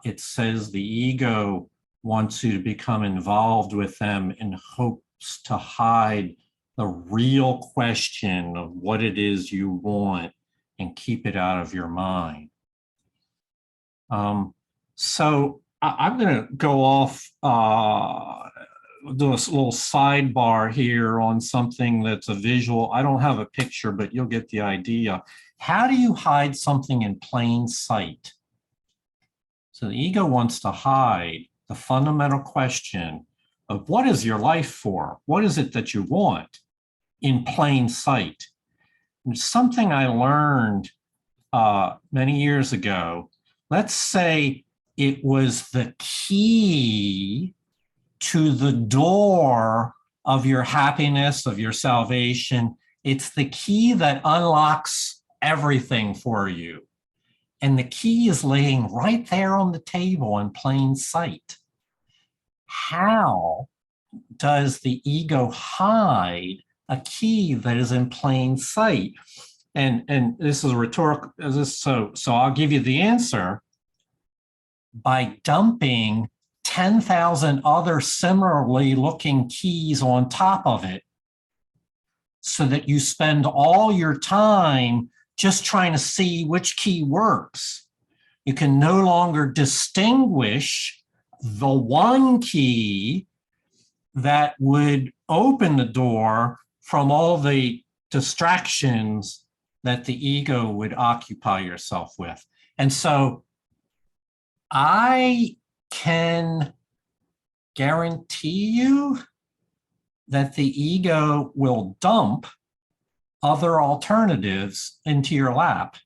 It says the ego wants you to become involved with them in hopes to hide the real question of what it is you want and keep it out of your mind. So I'm going to go off, do a little sidebar here on something that's a visual. I don't have a picture, but you'll get the idea. How do you hide something in plain sight? So the ego wants to hide the fundamental question of what is your life for? What is it that you want in plain sight? And something I learned many years ago. Let's say it was the key to the door of your happiness, of your salvation. It's the key that unlocks everything for you. And the key is laying right there on the table in plain sight. How does the ego hide a key that is in plain sight? And this is a rhetorical, so I'll give you the answer. By dumping 10,000 other similarly looking keys on top of it, so that you spend all your time just trying to see which key works. You can no longer distinguish the one key that would open the door from all the distractions that the ego would occupy yourself with. And so I can guarantee you that the ego will dump other alternatives into your lap,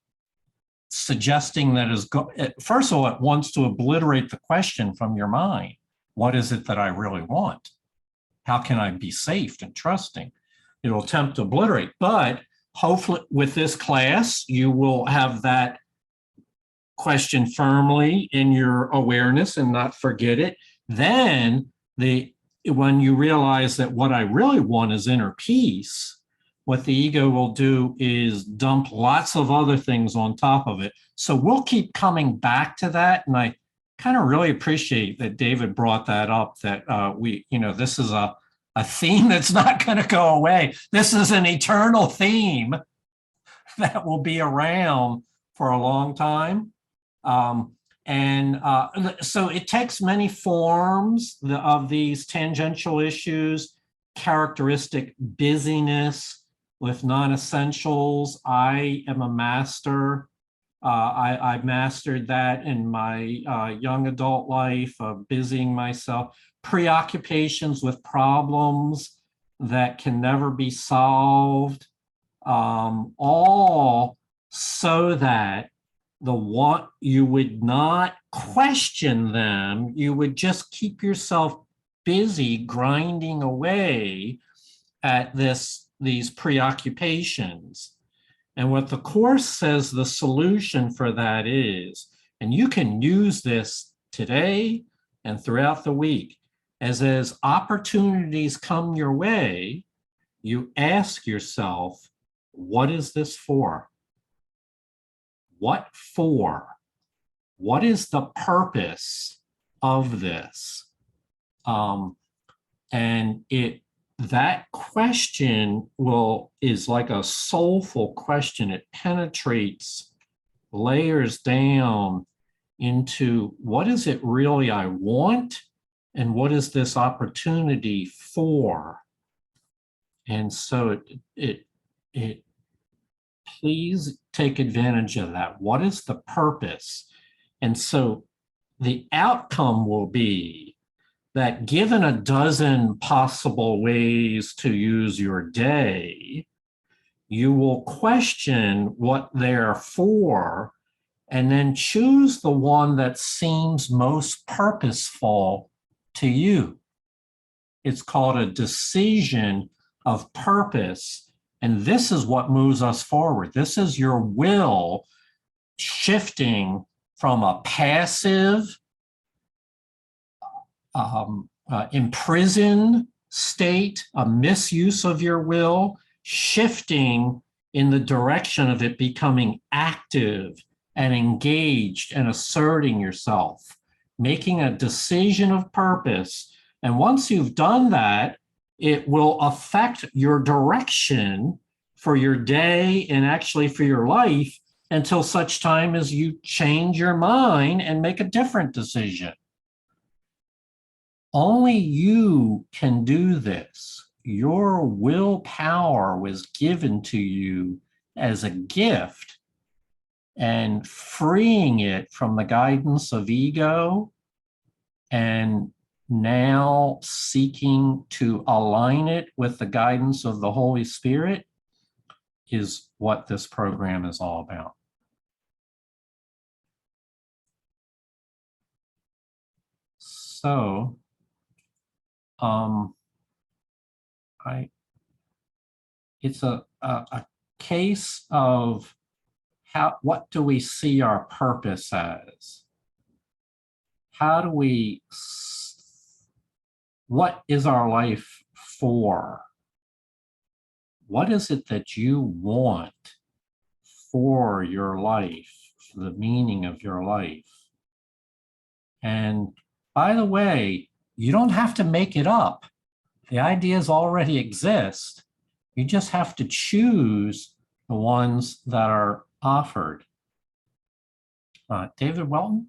suggesting that first of all, it wants to obliterate the question from your mind. What is it that I really want? How can I be safe and trusting? It'll attempt to obliterate, but hopefully with this class, you will have that question firmly in your awareness and not forget it. Then when you realize that what I really want is inner peace, what the ego will do is dump lots of other things on top of it. So we'll keep coming back to that. And I kind of really appreciate that David brought that up, that this is a theme that's not going to go away. This is an eternal theme that will be around for a long time. So it takes many forms of these tangential issues, characteristic busyness with non-essentials. I am a master. I mastered that in my young adult life of busying myself, preoccupations with problems that can never be solved, all so that you would not question them, you would just keep yourself busy grinding away at these preoccupations. And what the Course says the solution for that is, and you can use this today and throughout the week, as opportunities come your way, you ask yourself, what is this for? What for? What is the purpose of this? That question is like a soulful question. It penetrates layers down into what is it really I want, and what is this opportunity for? And so it please take advantage of that. What is the purpose? And so the outcome will be that given a dozen possible ways to use your day, you will question what they're for and then choose the one that seems most purposeful to you. It's called a decision of purpose. And this is what moves us forward. This is your will shifting from a passive, imprisoned state, a misuse of your will, shifting in the direction of it becoming active and engaged and asserting yourself, making a decision of purpose. And once you've done that, it will affect your direction for your day and actually for your life until such time as you change your mind and make a different decision. Only you can do this. Your willpower was given to you as a gift, and freeing it from the guidance of ego and now seeking to align it with the guidance of the Holy Spirit is what this program is all about. So, it's a case of what do we see our purpose as? What is our life for? What is it that you want for your life, for the meaning of your life? And by the way, you don't have to make it up. The ideas already exist. You just have to choose the ones that are offered. David Welton?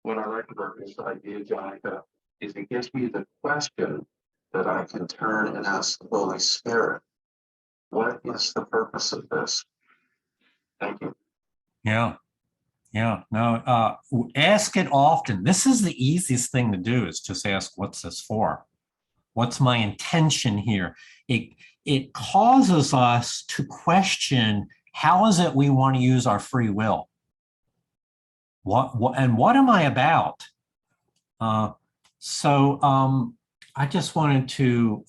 What I like about this idea, Jonica, is it gives me the question that I can turn and ask the Holy Spirit, what is the purpose of this? Thank you. Yeah. No, ask it often. This is the easiest thing to do, is just ask, what's this for? What's my intention here? It causes us to question, how is it we want to use our free will? what am I about? I just wanted to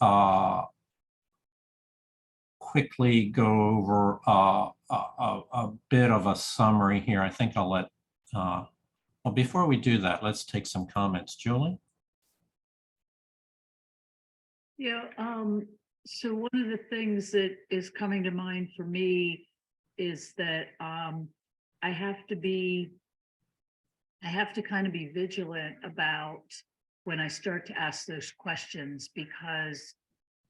quickly go over a bit of a summary here. I think I'll let, well, before we do that, let's take some comments. Julie? Yeah, so one of the things that is coming to mind for me is that I have to kind of be vigilant about when I start to ask those questions, because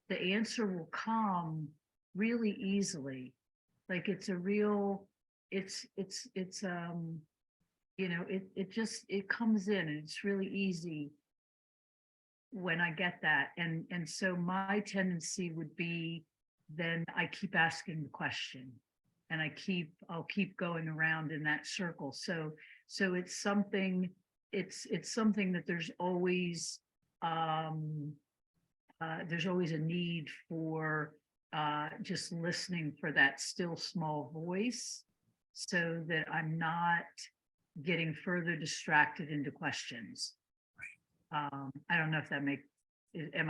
the answer will come really easily. Like it's a real, it comes in and it's really easy when I get that. And so my tendency would be, then I keep asking the question and I'll keep going around in that circle. So it's something that there's always a need for just listening for that still small voice, so that I'm not getting further distracted into questions. I don't know if am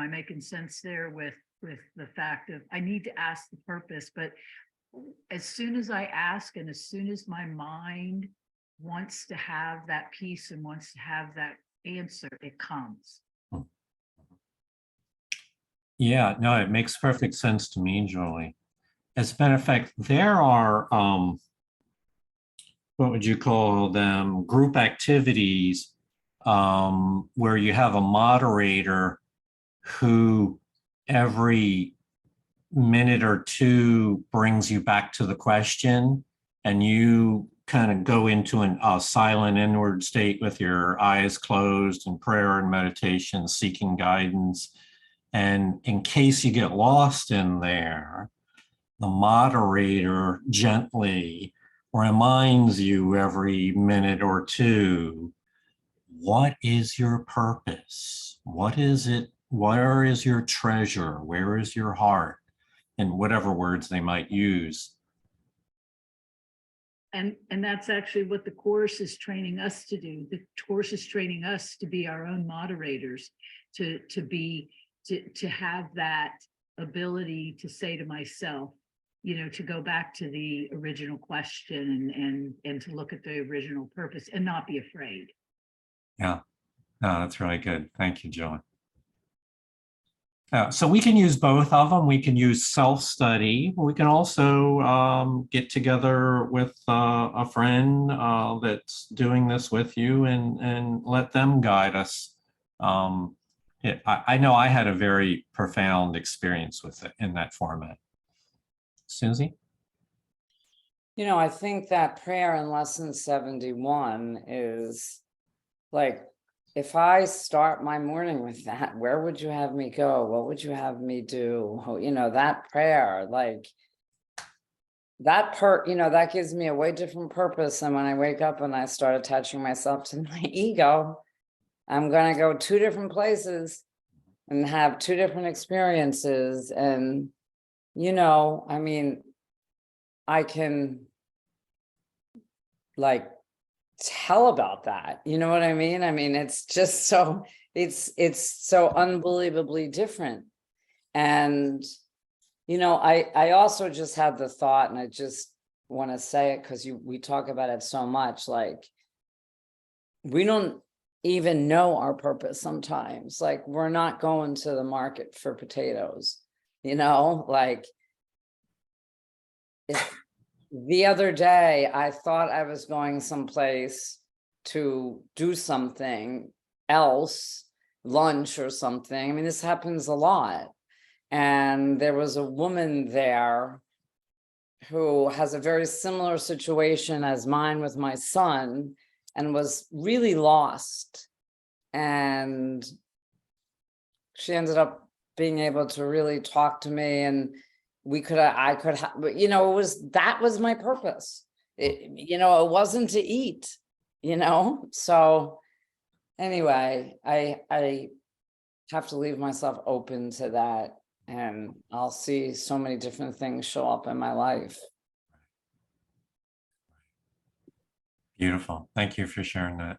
I making sense there with the fact of I need to ask the purpose, but as soon as I ask and as soon as my mind wants to have that piece and wants to have that answer, it comes. Yeah, no, it makes perfect sense to me, Julie. As a matter of fact, there are, what would you call them, group activities where you have a moderator who every minute or two brings you back to the question, and you kind of go into a silent inward state with your eyes closed in prayer and meditation, seeking guidance. And in case you get lost in there, the moderator gently reminds you every minute or two, what is your purpose? What is it? Where is your treasure? Where is your heart? And whatever words they might use. And that's actually what the course is training us to do. The course is training us to be our own moderators, to have that ability to say to myself, to go back to the original question and to look at the original purpose and not be afraid. Yeah, no, that's really good. Thank you, Joan. So we can use both of them. We can use self-study. We can also get together with a friend that's doing this with you and let them guide us. I know I had a very profound experience with it in that format. Susie? I think that prayer in lesson 71 is like, if I start my morning with that, where would you have me go? What would you have me do? That prayer, like that gives me a way different purpose. And when I wake up and I start attaching myself to my ego, I'm going to go two different places and have two different experiences. And, I can like tell about that. You know what I mean? It's just so, it's so unbelievably different. And, I also just had the thought, and I just want to say it because we talk about it so much, like we don't even know our purpose sometimes. Like we're not going to the market for potatoes, like the other day I thought I was going someplace to do something else, lunch or something. This happens a lot. And there was a woman there who has a very similar situation as mine with my son and was really lost. And she ended up being able to really talk to me, and that was my purpose. It wasn't to eat, so anyway, I have to leave myself open to that, and I'll see so many different things show up in my life. Beautiful. Thank you for sharing that.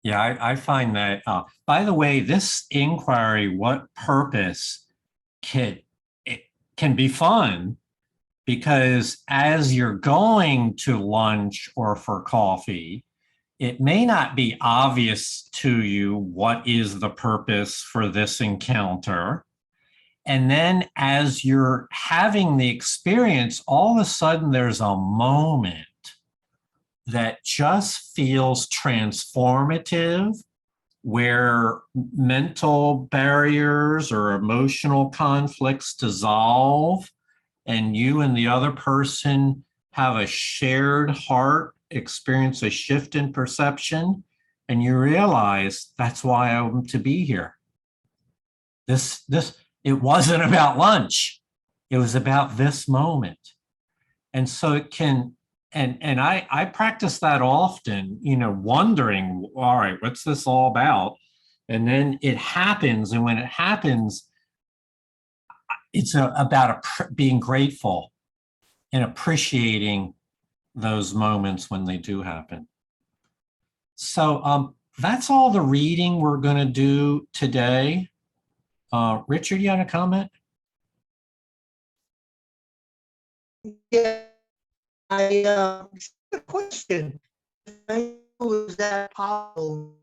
Yeah, I find that, by the way, this inquiry, what purpose, it can be fun because as you're going to lunch or for coffee, it may not be obvious to you what is the purpose for this encounter. And then as you're having the experience, all of a sudden there's a moment that just feels transformative, where mental barriers or emotional conflicts dissolve, and you and the other person have a shared heart, experience a shift in perception, and you realize that's why I'm to be here. It wasn't about lunch. It was about this moment. And so it can, and I practice that often, wondering, all right, what's this all about? And then it happens. And when it happens, it's about being grateful and appreciating those moments when they do happen. So that's all the reading we're going to do today. Richard, you have a comment? Yeah, I a question. Is that possible?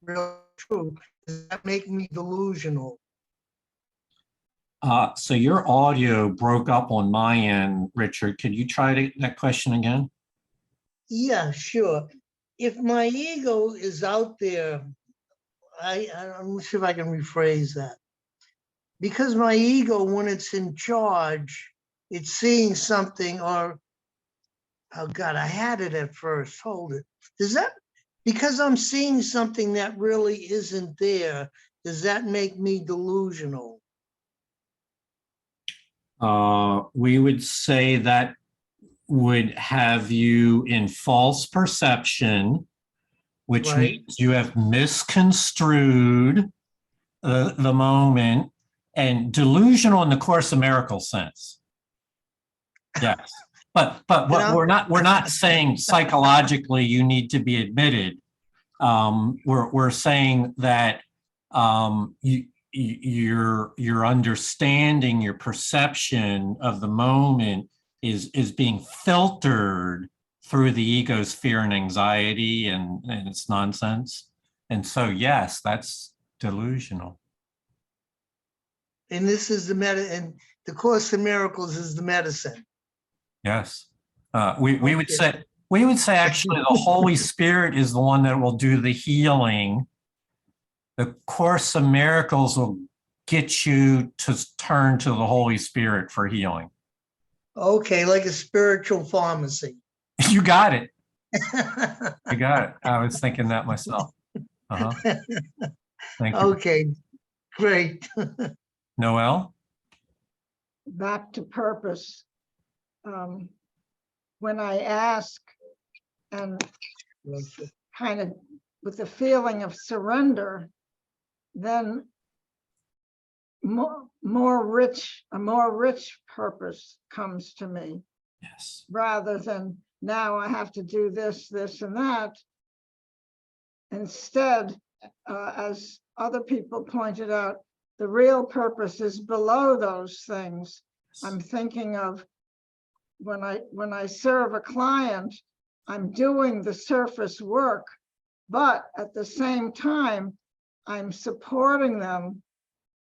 Real true? Does that make me delusional? So your audio broke up on my end, Richard. Could you try that question again? Yeah, sure. If my ego is out there, I'm not sure if I can rephrase that. Because my ego, when it's in charge, it's seeing something, or, oh God, I had it at first, hold it. Does that, because I'm seeing something that really isn't there, does that make me delusional? We would say that would have you in false perception, which Right. means you have misconstrued the moment, and delusional in the Course of Miracles sense. Yes. But what we're not saying psychologically you need to be admitted. We're saying that your understanding, your perception of the moment is being filtered through the ego's fear and anxiety and its nonsense. And so, yes, that's delusional. And this is and the Course in Miracles is the medicine. Yes. We would say actually the Holy Spirit is the one that will do the healing. The Course of Miracles will get you to turn to the Holy Spirit for healing. Okay, like a spiritual pharmacy. You got it. You got it. I was thinking that myself. Thank you. Okay, great. Noel? Back to purpose. When I ask and kind of with the feeling of surrender, then a more rich purpose comes to me. Yes. Rather than now I have to do this, this, and that. Instead, as other people pointed out, the real purpose is below those things. I'm thinking of when I serve a client, I'm doing the surface work, but at the same time, I'm supporting them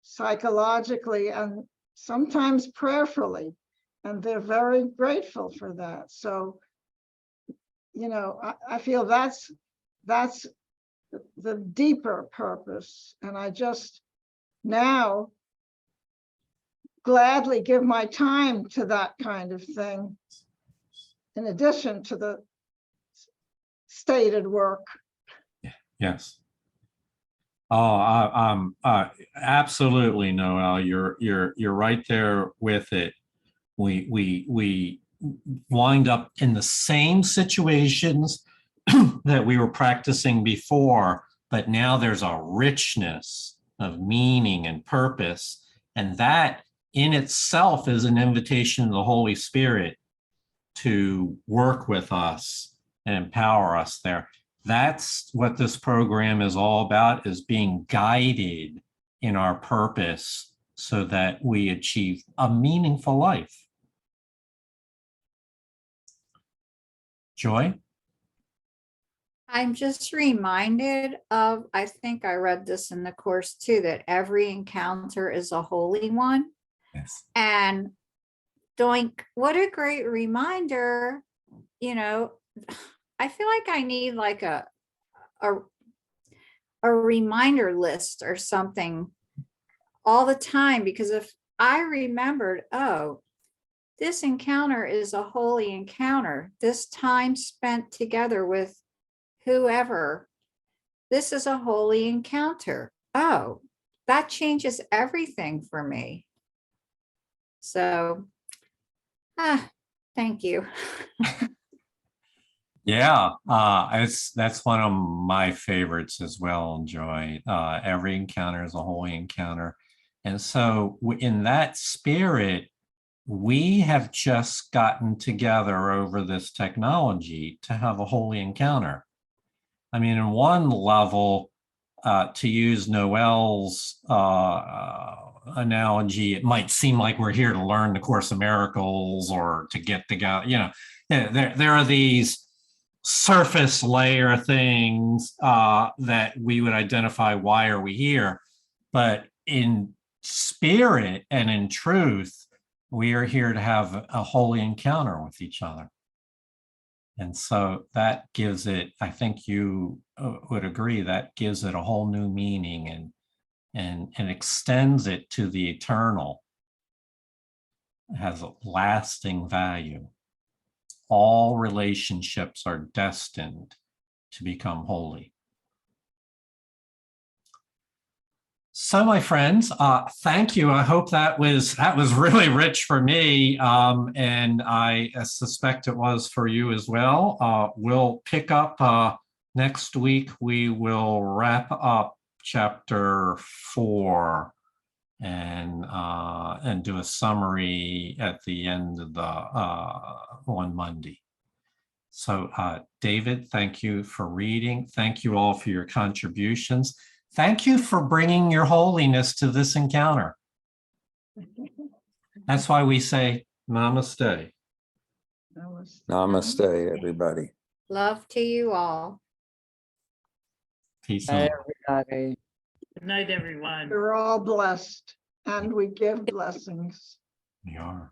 psychologically and sometimes prayerfully, and they're very grateful for that. So, I feel that's the deeper purpose, and I just now gladly give my time to that kind of thing, in addition to the stated work. Yes. Oh, absolutely, Noel. You're right there with it. We wind up in the same situations that we were practicing before, but now there's a richness of meaning and purpose, and that in itself is an invitation to the Holy Spirit to work with us and empower us there. That's what this program is all about, is being guided in our purpose so that we achieve a meaningful life. Joy? I'm just reminded of, I think I read this in the course too, that every encounter is a holy one. Yes. And doink, what a great reminder, you know, I feel like I need like a reminder list or something all the time, because if I remembered, oh, this encounter is a holy encounter, this time spent together with whoever, this is a holy encounter. Oh, that changes everything for me. So, thank you. Yeah, that's one of my favorites as well, Joy. Every encounter is a holy encounter. And so in that spirit, we have just gotten together over this technology to have a holy encounter. I mean, in one level, to use Noel's analogy, it might seem like we're here to learn the Course of Miracles or to get together. You know, there are these surface layer things that we would identify. Why are we here? But in spirit and in truth, we are here to have a holy encounter with each other. And so that gives it, I think you would agree, that gives it a whole new meaning and extends it to the eternal. It has a lasting value. All relationships are destined to become holy. So, my friends, thank you. I hope that was really rich for me, and I suspect it was for you as well. We'll pick up next week. We will wrap up chapter 4 and do a summary at the end of the on Monday. So, David, thank you for reading. Thank you all for your contributions. Thank you for bringing your holiness to this encounter. That's why we say namaste. Namaste, everybody. Love to you all. Peace Bye, and everybody. Good night, everyone. We're all blessed and we give blessings. we are.